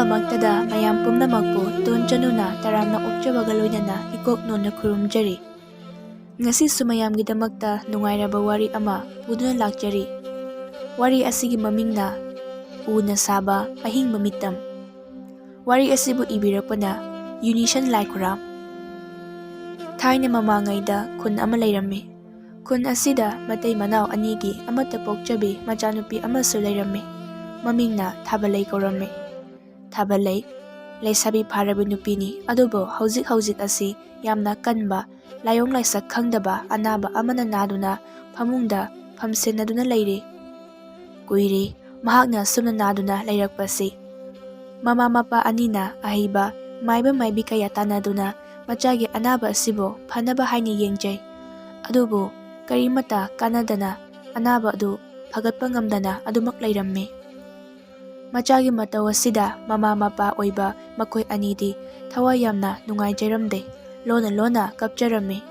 ꯑꯍꯥꯟꯕꯃꯛꯇꯗ ꯃꯌꯥꯝ ꯄꯨꯝꯅꯃꯛꯄꯨ ꯇꯣꯟ ꯆꯅꯨꯅ ꯇꯔꯥꯝꯅ ꯑꯣꯛꯆꯕꯒ ꯂꯣꯏꯅꯅ ꯏꯀꯣꯛ ꯅꯣꯟꯅ ꯈꯨꯔꯨꯝꯖꯔꯤ꯫ ꯉꯁꯤꯁꯨ ꯃꯌꯥꯝꯒꯤꯗꯃꯛꯇ ꯅꯨꯡꯉꯥꯏꯔꯕ ꯋꯥꯔꯤ ꯑꯃ ꯄꯨꯗꯨꯅ ꯂꯥꯛꯆꯔꯤ꯫ ꯋꯥꯔꯤ ꯑꯁꯤꯒꯤ ꯃꯃꯤꯡꯅ ꯎꯅ ꯁꯥꯕ ꯑꯍꯤꯡꯕ ꯃꯤꯇꯝ꯫ ꯋꯥꯔꯤ ꯑꯁꯤꯕꯨ ꯏꯕꯤꯔꯛꯄꯅ ꯌꯨꯅꯤꯁꯟ ꯂꯥꯏꯈꯨꯔꯥꯝ꯫ ꯊꯥꯏꯅ ꯃꯃꯥꯡꯉꯩꯗ ꯈꯨꯟ ꯑꯃ ꯂꯩꯔꯝꯃꯤ꯫ ꯈꯨꯟ ꯑꯁꯤꯗ ꯃꯇꯩ ꯃꯅꯥꯎ ꯑꯅꯤꯒꯤ ꯑꯃꯠꯇ ꯄꯣꯛꯆꯕꯤ ꯃꯆꯥꯅꯨꯄꯤ ꯑꯃꯁꯨ ꯂꯩꯔꯝꯃꯤ꯫ ꯃꯃꯤꯡꯅ ꯊꯥꯕꯜꯂꯩ ꯀꯧꯔꯝꯃꯤ꯫ ꯊꯥꯕꯜꯂꯩ ꯂꯩꯁꯥꯕꯤ ꯐꯥꯔꯕ ꯅꯨꯄꯤꯅꯤ, ꯑꯗꯨꯕꯨ ꯍꯧꯖꯤꯛ ꯑꯁꯤ ꯌꯥꯝꯅ ꯀꯟꯕ, ꯂꯥꯏꯑꯣꯡ ꯂꯥꯏꯁꯛ ꯈꯪꯗꯕ ꯑꯅꯥꯕ ꯑꯃꯅ ꯅꯥꯗꯨꯅ ꯐꯃꯨꯡꯗ ꯐꯝꯁꯦꯟꯅꯗꯨꯅ ꯂꯩꯔꯤ꯫ ꯀꯨꯏꯔꯦ ꯃꯍꯥꯛꯅ ꯁꯨꯝꯅ ꯅꯥꯗꯨꯅ ꯂꯩꯔꯛꯄꯁꯤ꯫ ꯃꯃꯥ ꯃꯄꯥ ꯑꯅꯤꯅ ꯑꯍꯩꯕ ꯃꯥꯏꯕ ꯃꯥꯏꯕꯤ ꯀꯌꯥ ꯇꯥꯟꯅꯗꯨꯅ ꯃꯆꯥꯒꯤ ꯑꯅꯥꯕ ꯑꯁꯤꯕꯨ ꯐꯅꯕ ꯍꯥꯏꯅ ꯌꯦꯡꯖꯩ, ꯑꯗꯨꯕꯨ ꯀꯔꯤꯃꯠꯇ ꯀꯥꯟꯅꯗꯅ ꯑꯅꯥꯕ ꯑꯗꯨ ꯐꯒꯠꯄ ꯉꯝꯗꯅ ꯑꯗꯨꯃꯛ ꯂꯩꯔꯝꯃꯤ꯫ ꯃꯆꯥꯒꯤ ꯃꯇꯧ ꯑꯁꯤꯗ ꯃꯃꯥ ꯃꯄꯥ ꯑꯣꯏꯕ ꯃꯈꯣꯏ ꯑꯅꯤꯗꯤ ꯊꯋꯥꯏ ꯌꯥꯝꯅ ꯅꯨꯡꯉꯥꯏꯖꯔꯝꯗꯦ, ꯂꯣꯟꯅ ꯂꯣꯟꯅ ꯀꯞꯆꯔꯝꯃꯤ꯫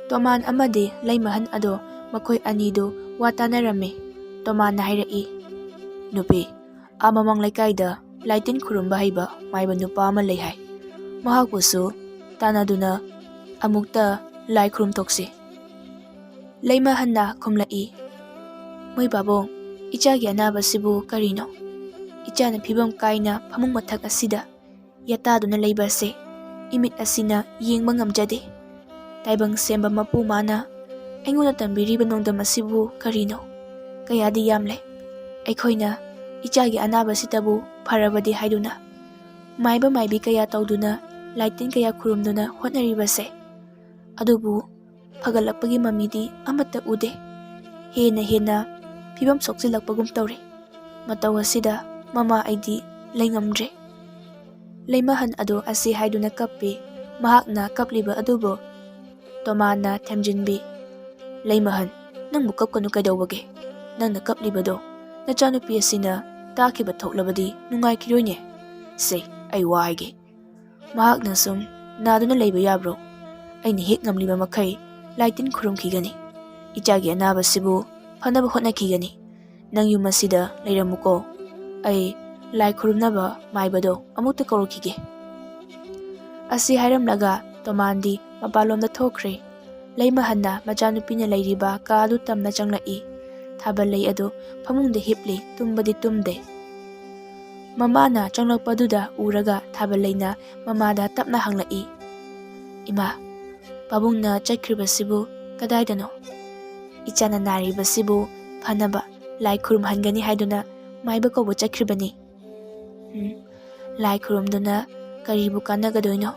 ꯇꯣꯃꯥꯟ ꯑꯃꯗꯤ ꯂꯩꯃꯍꯟ ꯑꯗꯣ ꯃꯈꯣꯏ ꯑꯅꯤꯗꯨ ꯋꯥ ꯇꯥꯅꯔꯝꯃꯤ꯫ ꯇꯣꯃꯥꯟꯅ ꯍꯥꯏꯔꯛꯏ, "ꯅꯨꯄꯤ, ꯃꯃꯥꯡ ꯂꯩꯀꯥꯏꯗ ꯂꯥꯏꯇꯤꯟ ꯈꯨꯔꯨꯝꯕ ꯍꯩꯕ ꯃꯥꯏꯕ ꯅꯨꯄꯥ ꯑꯃ ꯂꯩ ꯍꯥꯏ꯫ ꯃꯍꯥꯛꯄꯨꯁꯨ ꯇꯥꯟꯅꯗꯨꯅ ꯑꯃꯨꯛꯇ ꯂꯥꯏ ꯈꯨꯔꯨꯝꯊꯣꯛꯁꯤ꯫" ꯂꯩꯃꯍꯟꯅ ꯈꯨꯝꯂꯛꯏ, "ꯃꯣꯏ ꯄꯥꯕꯨꯡ, ꯏꯆꯥꯒꯤ ꯑꯅꯥꯕꯁꯤꯕꯨ ꯀꯔꯤꯅꯣ? ꯏꯆꯥꯅ ꯐꯤꯕꯝ ꯀꯥꯏꯅ ꯐꯃꯨꯡ ꯃꯊꯛ ꯑꯁꯤꯗ ꯌꯥꯇꯥꯗꯨꯅ ꯂꯩꯕ ꯑꯁꯤ ꯏꯃꯤꯠ ꯑꯁꯤꯅ ꯌꯦꯡꯕ ꯉꯝꯖꯗꯦ꯫ ꯇꯥꯏꯕꯪ ꯁꯦꯝꯕ ꯃꯄꯨ ꯃꯥꯅ ꯑꯩꯉꯣꯟꯗ ꯇꯝꯕꯤꯔꯤꯕ ꯅꯣꯡꯗꯝ ꯑꯁꯤꯕꯨ ꯀꯔꯤꯅꯣ? ꯀꯌꯥꯗꯤ ꯌꯥꯝꯂꯦ꯫ ꯑꯩꯈꯣꯏꯅ ꯏꯆꯥꯒꯤ ꯑꯅꯥꯕꯁꯤꯇꯕꯨ ꯐꯔꯕꯗꯤ ꯍꯥꯏꯗꯨꯅ ꯃꯥꯏꯕ ꯃꯥꯏꯕꯤ ꯀꯌꯥ ꯇꯧꯗꯨꯅ ꯂꯥꯏꯇꯤꯟ ꯀꯌꯥ ꯈꯨꯔꯨꯝꯗꯨꯅ ꯍꯣꯠꯅꯔꯤꯕꯁꯦ, ꯑꯗꯨꯕꯨ ꯐꯒꯠꯂꯛꯄꯒꯤ ꯃꯃꯤꯗꯤ ꯑꯃꯠꯇ ꯎꯗꯦ꯫ ꯍꯦꯟꯅ ꯐꯤꯕꯝ ꯁꯣꯛꯆꯤꯜꯂꯛꯄꯒꯨꯝ ꯇꯧꯔꯤ꯫ ꯃꯇꯧ ꯑꯁꯤꯗ ꯃꯃꯥ ꯑꯩꯗꯤ ꯂꯩꯉꯝꯗ꯭ꯔꯦ." ꯂꯩꯃꯍꯟ ꯑꯗꯨ ꯑꯁꯤ ꯍꯥꯏꯗꯨꯅ ꯀꯞꯄꯤ꯫ ꯃꯍꯥꯛꯅ ꯀꯞꯂꯤꯕ ꯑꯗꯨꯕꯨ ꯇꯣꯃꯥꯟꯅ ꯊꯦꯝꯖꯤꯟꯕꯤ, "ꯂꯩꯃꯍꯟ, ꯅꯪꯕꯨ ꯀꯞꯀꯅꯨ ꯀꯩꯗꯧꯕꯒꯦ? ꯅꯪꯅ ꯀꯞꯂꯤꯕꯗꯣ ꯅꯆꯥꯅꯨꯄꯤ ꯑꯁꯤꯅ ꯇꯥꯈꯤꯕ ꯊꯣꯛꯂꯕꯗꯤ ꯅꯨꯡꯉꯥꯏꯈꯤꯔꯣꯏꯅꯦ꯫ ꯁꯦ, ꯑꯩ ꯋꯥ ꯍꯥꯏꯒꯦ, ꯃꯍꯥꯛꯅ ꯁꯨꯝ ꯅꯥꯗꯨꯅ ꯂꯩꯕ ꯌꯥꯕ꯭ꯔꯣ? ꯑꯩꯅ ꯍꯦꯛ ꯉꯝꯂꯤꯕ ꯃꯈꯩ ꯂꯥꯏꯇꯤꯟ ꯈꯨꯔꯨꯝꯈꯤꯒꯅꯤ꯫ ꯏꯆꯥꯒꯤ ꯑꯅꯥꯕꯁꯤꯕꯨ ꯐꯅꯕ ꯍꯣꯠꯅꯈꯤꯒꯅꯤ꯫ ꯅꯪ ꯌꯨꯝ ꯑꯁꯤꯗ ꯂꯩꯔꯝꯃꯨꯀꯣ, ꯑꯩ ꯂꯥꯏ ꯈꯨꯔꯨꯝꯅꯕ ꯃꯥꯏꯕꯗꯣ ꯑꯃꯨꯛꯇ ꯀꯧꯔꯛꯈꯤꯒꯦ." ꯑꯁꯤ ꯍꯥꯏꯔꯝꯂꯒ ꯇꯣꯃꯥꯟꯗꯤ ꯃꯄꯥꯟꯂꯣꯝꯗ ꯊꯣꯛꯈ꯭ꯔꯦ꯫ ꯂꯩꯃꯍꯟꯅ ꯃꯆꯥꯅꯨꯄꯤꯅ ꯂꯩꯔꯤꯕ ꯀꯥ ꯑꯗꯨ ꯇꯝꯅ ꯆꯪꯂꯛꯏ꯫ ꯊꯥꯕꯜꯂꯩ ꯑꯗꯨ ꯐꯃꯨꯡꯗ ꯍꯤꯞꯂꯤ, ꯇꯨꯝꯕꯗꯤ ꯇꯨꯝꯗꯦ꯫ ꯃꯃꯥꯅ ꯆꯪꯂꯛꯄꯗꯨꯗ ꯎꯔꯒ ꯊꯥꯕꯜꯂꯩꯅ ꯃꯃꯥꯗ ꯇꯞꯅ ꯍꯪꯂꯛꯏ, "ꯏꯃꯥ, ꯄꯥꯕꯨꯡꯅ ꯆꯠꯈ꯭ꯔꯤꯕꯁꯤꯕꯨ ꯀꯗꯥꯏꯗꯅꯣ? ꯏꯆꯥꯅ ꯅꯥꯔꯤꯕꯁꯤꯕꯨ ꯐꯅꯕ ꯂꯥꯏ ꯈꯨꯔꯨꯝꯍꯟꯒꯅꯤ ꯍꯥꯏꯗꯨꯅ ꯃꯥꯏꯕ ꯀꯧꯕ ꯆꯠꯈ꯭ꯔꯤꯕꯅꯤ." "ꯂꯥꯏ ꯈꯨꯔꯨꯝꯗꯨꯅ ꯀꯔꯤꯕꯨ ꯀꯥꯟꯅꯒꯗꯣꯏꯅꯣ?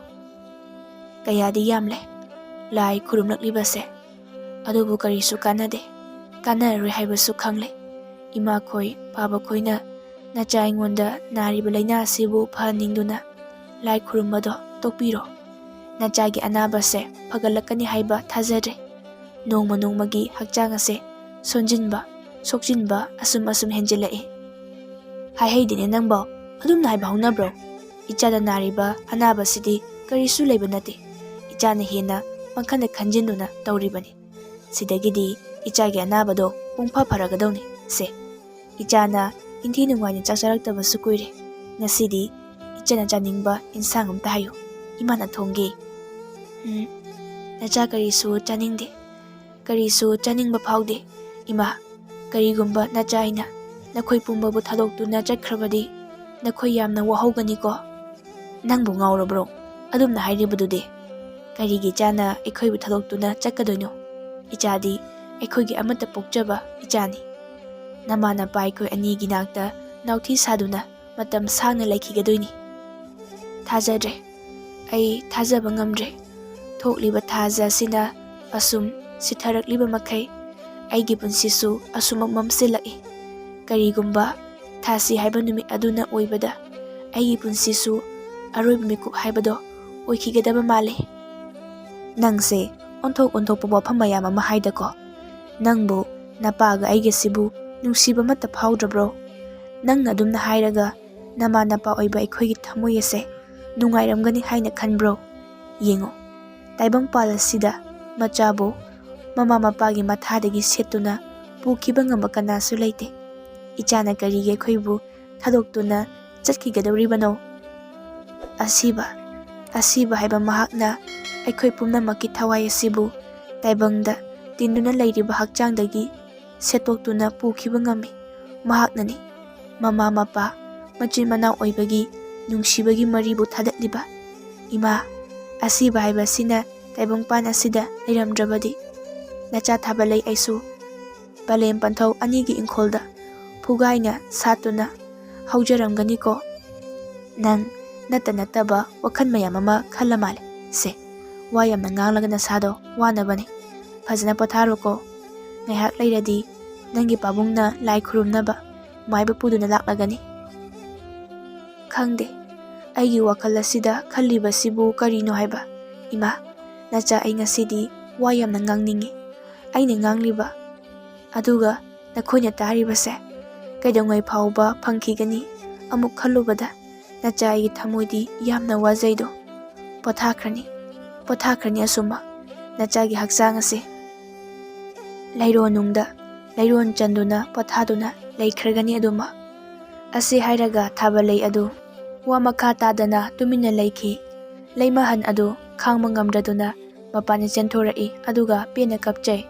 ꯀꯌꯥꯗꯤ ꯌꯥꯝꯂꯦ ꯂꯥꯏ ꯈꯨꯔꯨꯝꯂꯛꯂꯤꯕꯁꯦ, ꯑꯗꯨꯕꯨ ꯀꯔꯤꯁꯨ ꯀꯥꯟꯅꯗꯦ, ꯀꯥꯟꯅꯔꯔꯣꯏ ꯍꯥꯏꯕꯁꯨ ꯈꯪꯂꯦ꯫ ꯏꯃꯥꯈꯣꯏ ꯄꯥꯕꯈꯣꯏꯅ ꯅꯆꯥ ꯑꯩꯉꯣꯟꯗ ꯅꯥꯔꯤꯕ ꯂꯩꯅꯥ ꯑꯁꯤꯕꯨ ꯐꯍꯟꯅꯤꯡꯗꯨꯅ ꯂꯥꯏ ꯈꯨꯔꯨꯝꯕꯗꯣ ꯇꯣꯛꯄꯤꯔꯣ꯫ ꯅꯆꯥꯒꯤ ꯑꯅꯥꯕꯁꯦ ꯐꯒꯠꯂꯛꯀꯅꯤ ꯍꯥꯏꯕ ꯊꯥꯖꯗ꯭ꯔꯦ꯫ ꯅꯣꯡꯃ ꯅꯣꯡꯃꯒꯤ ꯍꯛꯆꯥꯡ ꯑꯁꯦ ꯁꯣꯟꯖꯤꯟꯕ ꯁꯣꯛꯆꯤꯟꯕ ꯑꯁꯨꯝ ꯍꯦꯟꯖꯤꯜꯂꯛꯏ." "ꯍꯥꯏꯍꯩꯗꯦꯅꯦ ꯅꯪꯕꯣ, ꯑꯗꯨꯝꯅ ꯍꯥꯏꯕ ꯍꯧꯅꯕ꯭ꯔꯣ? ꯏꯆꯥꯗ ꯅꯥꯔꯤꯕ ꯑꯅꯥꯕꯁꯤꯗꯤ ꯀꯔꯤꯁꯨ ꯂꯩꯕ ꯅꯠꯇꯦ꯫ ꯏꯆꯥꯅ ꯍꯦꯟꯅ ꯄꯪꯈꯟꯗ ꯈꯟꯖꯤꯟꯗꯨꯅ ꯇꯧꯔꯤꯕꯅꯤ꯫ ꯁꯤꯗꯒꯤꯗꯤ ꯏꯆꯥꯒꯤ ꯑꯅꯥꯕꯗꯣ ꯄꯨꯡꯐ ꯐꯔꯒꯗꯧꯅꯤ꯫ ꯁꯦ, ꯏꯆꯥꯅ ꯏꯟꯊꯤ ꯅꯨꯡꯉꯥꯏꯅ ꯆꯥꯛ ꯆꯥꯔꯛꯇꯕꯁꯨ ꯀꯨꯏꯔꯦ꯫ ꯉꯁꯤꯗꯤ ꯏꯆꯥꯅ ꯆꯥꯅꯤꯡꯕ ꯏꯟꯁꯥꯡ ꯑꯝꯇ ꯍꯥꯏꯌꯨ, ꯏꯃꯥꯅ ꯊꯣꯡꯒꯦ." "ꯅꯆꯥ ꯀꯔꯤꯁꯨ ꯆꯥꯅꯤꯡꯗꯦ, ꯀꯔꯤꯁꯨ ꯆꯥꯅꯤꯡꯕ ꯐꯥꯎꯗꯦ꯫ ꯏꯃꯥ, ꯀꯔꯤꯒꯨꯝꯕ ꯅꯆꯥ ꯑꯩꯅ ꯅꯈꯣꯏ ꯄꯨꯝꯕꯕꯨ ꯊꯥꯗꯣꯛꯇꯨꯅ ꯆꯠꯈ꯭ꯔꯕꯗꯤ ꯅꯈꯣꯏ ꯌꯥꯝꯅ ꯋꯥꯍꯧꯒꯅꯤꯀꯣ." "ꯅꯪꯕꯨ ꯉꯥꯎꯔꯕ꯭ꯔꯣ? ꯑꯗꯨꯝꯅ ꯍꯥꯏꯔꯤꯕꯗꯨꯗꯤ? ꯀꯔꯤꯒꯤ ꯏꯆꯥꯅ ꯑꯩꯈꯣꯏꯕꯨ ꯊꯥꯗꯣꯛꯇꯨꯅ ꯆꯠꯀꯗꯣꯏꯅꯣ? ꯏꯆꯥꯗꯤ ꯑꯩꯈꯣꯏꯒꯤ ꯑꯃꯠꯇ ꯄꯣꯛꯆꯕ ꯏꯆꯥꯅꯤ꯫ ꯅꯃꯥ ꯅꯄꯥ ꯑꯩꯈꯣꯏ ꯑꯅꯤꯒꯤ ꯅꯥꯛꯇ ꯅꯥꯎꯊꯤ ꯁꯥꯗꯨꯅ ꯃꯇꯝ ꯁꯥꯡꯅ ꯂꯩꯈꯤꯒꯗꯣꯏꯅꯤ." "ꯊꯥꯖꯗ꯭ꯔꯦ, ꯑꯩ ꯊꯥꯖꯕ ꯉꯝꯗ꯭ꯔꯦ꯫ ꯊꯣꯛꯂꯤꯕ ꯊꯥꯖ ꯑꯁꯤꯅ ꯑꯁꯨꯝ ꯁꯤꯊꯔꯛꯂꯤꯕ ꯃꯈꯩ ꯑꯩꯒꯤ ꯄꯨꯟꯁꯤꯁꯨ ꯑꯁꯨꯃꯛ ꯃꯝꯁꯤꯜꯂꯛꯏ꯫ ꯀꯔꯤꯒꯨꯝꯕ ꯊꯥꯁꯤ ꯍꯥꯏꯕ ꯅꯨꯃꯤꯠ ꯑꯗꯨꯅ ꯑꯣꯏꯕꯗ ꯑꯩꯒꯤ ꯄꯨꯟꯁꯤꯁꯨ ꯑꯔꯣꯏꯕ ꯃꯤꯀꯨꯞ ꯍꯥꯏꯕꯗꯣ ꯑꯣꯏꯈꯤꯒꯗꯕ ꯃꯥꯜꯂꯤ." "ꯅꯪꯁꯦ ꯑꯣꯟꯊꯣꯛꯄ ꯋꯥꯐꯝ ꯃꯌꯥꯝ ꯑꯃ ꯍꯥꯏꯗꯀꯣ꯫ ꯅꯪꯕꯨ ꯅꯄꯥꯒ ꯑꯩꯒꯁꯤꯕꯨ ꯅꯨꯡꯁꯤꯕ ꯑꯃꯠꯇ ꯐꯥꯎꯗ꯭ꯔꯕ꯭ꯔꯣ? ꯅꯪꯅ ꯑꯗꯨꯝꯅ ꯍꯥꯏꯔꯒ ꯅꯃꯥ ꯅꯄꯥ ꯑꯣꯏꯕ ꯑꯩꯈꯣꯏꯒꯤ ꯊꯃꯣꯏ ꯑꯁꯦ ꯅꯨꯡꯉꯥꯏꯔꯝꯒꯅꯤ ꯍꯥꯏꯅ ꯈꯟꯕ꯭ꯔꯣ? ꯌꯦꯡꯉꯣ, ꯇꯥꯏꯕꯪꯄꯥꯜ ꯑꯁꯤꯗ ꯃꯆꯥꯕꯨ ꯃꯃꯥ ꯃꯄꯥꯒꯤ ꯃꯊꯥꯗꯒꯤ ꯁꯦꯠꯇꯨꯅ ꯄꯨꯈꯤꯕ ꯉꯝꯕ ꯀꯅꯥꯁꯨ ꯂꯩꯇꯦ꯫ ꯏꯆꯥꯅ ꯀꯔꯤꯒꯤ ꯑꯩꯈꯣꯏꯕꯨ ꯊꯥꯗꯣꯛꯇꯨꯅ ꯆꯠꯈꯤꯒꯗꯧꯔꯤꯕꯅꯣ? ꯑꯁꯤꯕ ꯍꯥꯏꯕ ꯃꯍꯥꯛꯅ ꯑꯩꯈꯣꯏ ꯄꯨꯝꯅꯃꯛꯀꯤ ꯊꯋꯥꯏ ꯑꯁꯤꯕꯨ ꯇꯥꯏꯕꯪꯗ ꯇꯤꯟꯗꯨꯅ ꯂꯩꯔꯤꯕ ꯍꯛꯆꯥꯡꯗꯒꯤ ꯁꯦꯠꯇꯣꯛꯇꯨꯅ ꯄꯨꯈꯤꯕ ꯉꯝꯃꯤ ꯃꯍꯥꯛꯅꯅꯤ꯫ ꯃꯃꯥ ꯃꯄꯥ ꯃꯆꯤꯟ ꯃꯅꯥꯎ ꯑꯣꯏꯕꯒꯤ ꯅꯨꯡꯁꯤꯕꯒꯤ ꯃꯔꯤꯕꯨ ꯊꯥꯗꯠꯂꯤꯕ ꯏꯃꯥ, ꯑꯁꯤꯕ ꯍꯥꯏꯕꯁꯤꯅ ꯇꯥꯏꯕꯪꯄꯥꯟ ꯑꯁꯤꯗ ꯂꯩꯔꯝꯗ꯭ꯔꯕꯗꯤ ꯅꯆꯥ ꯊꯥꯕꯜꯂꯩ ꯑꯩꯁꯨ ꯄꯂꯦꯝ ꯄꯟꯊꯧ ꯑꯅꯤꯒꯤ ꯏꯪꯈꯣꯜꯗ ꯐꯨꯒꯥꯏꯅ ꯁꯥꯠꯇꯨꯅ ꯍꯧꯖꯔꯝꯒꯅꯤꯀꯣ꯫ ꯅꯪ ꯅꯠꯇ ꯅꯠꯇꯕ ꯋꯥꯈꯜ ꯃꯌꯥꯝ ꯑꯃ ꯈꯜꯂ ꯃꯥꯜꯂꯦ꯫ ꯁꯦ, ꯋꯥ ꯌꯥꯝꯅ ꯉꯥꯡꯂꯒ ꯅꯁꯥꯗꯣ ꯋꯥꯅꯕꯅꯤ꯫ ꯐꯖꯅ ꯄꯣꯊꯥꯔꯣꯀꯣ꯫ ꯉꯥꯏꯍꯥꯛ ꯂꯩꯔꯗꯤ ꯅꯪꯒꯤ ꯄꯥꯕꯨꯡꯅ ꯂꯥꯏ ꯈꯨꯔꯨꯝꯅꯕ ꯃꯥꯏꯕ ꯄꯨꯗꯨꯅ ꯂꯥꯛꯂꯒꯅꯤ꯫ ꯈꯪꯗꯦ, ꯑꯩꯒꯤ ꯋꯥꯈꯜ ꯑꯁꯤꯗ ꯈꯜꯂꯤꯕꯁꯤꯕꯨ ꯀꯔꯤꯅꯣ ꯍꯥꯏꯕ꯫ ꯏꯃꯥ, ꯅꯆꯥ ꯑꯩ ꯉꯁꯤꯗꯤ ꯋꯥ ꯌꯥꯝꯅ ꯉꯥꯡꯅꯤꯡꯉꯤ꯫ ꯑꯩꯅ ꯉꯥꯡꯂꯤꯕ ꯑꯗꯨꯒ ꯅꯈꯣꯏꯅ ꯇꯥꯔꯤꯕꯁꯦ ꯀꯩꯗꯧꯉꯩ ꯐꯥꯎꯕ ꯐꯪꯈꯤꯒꯅꯤ? ꯑꯃꯨꯛ ꯈꯜꯂꯨꯕꯗ ꯅꯆꯥ ꯑꯩꯒꯤ ꯊꯃꯣꯏꯗꯤ ꯌꯥꯝꯅ ꯋꯥꯖꯩꯗꯣ꯫ ꯄꯣꯊꯥꯈ꯭ꯔꯅꯤ ꯑꯁꯨꯝꯃꯛ ꯅꯆꯥꯒꯤ ꯍꯛꯆꯥꯡ ꯑꯁꯤ ꯂꯩꯔꯣꯟꯅꯨꯡꯗ ꯂꯩꯔꯣꯟ ꯆꯟꯗꯨꯅ ꯄꯣꯊꯥꯗꯨꯅ ꯂꯩꯈ꯭ꯔꯒꯅꯤ ꯑꯗꯨꯃꯛ꯫ ꯑꯁꯤ ꯍꯥꯏꯔꯒ ꯊꯥꯕꯜꯂꯩ ꯑꯗꯨ ꯋꯥ ꯃꯈꯥ ꯇꯥꯗꯅ ꯇꯨꯃꯤꯟꯅ ꯂꯩꯈꯤ꯫ ꯂꯩꯃꯍꯟ ꯑꯗꯨ ꯈꯥꯡꯕ ꯉꯝꯗ꯭ꯔꯗꯨꯅ ꯃꯄꯥꯟꯗ ꯆꯦꯟꯊꯣꯔꯛꯏ ꯑꯗꯨꯒ ꯄꯦꯟꯅ ꯀꯞꯆꯩ꯫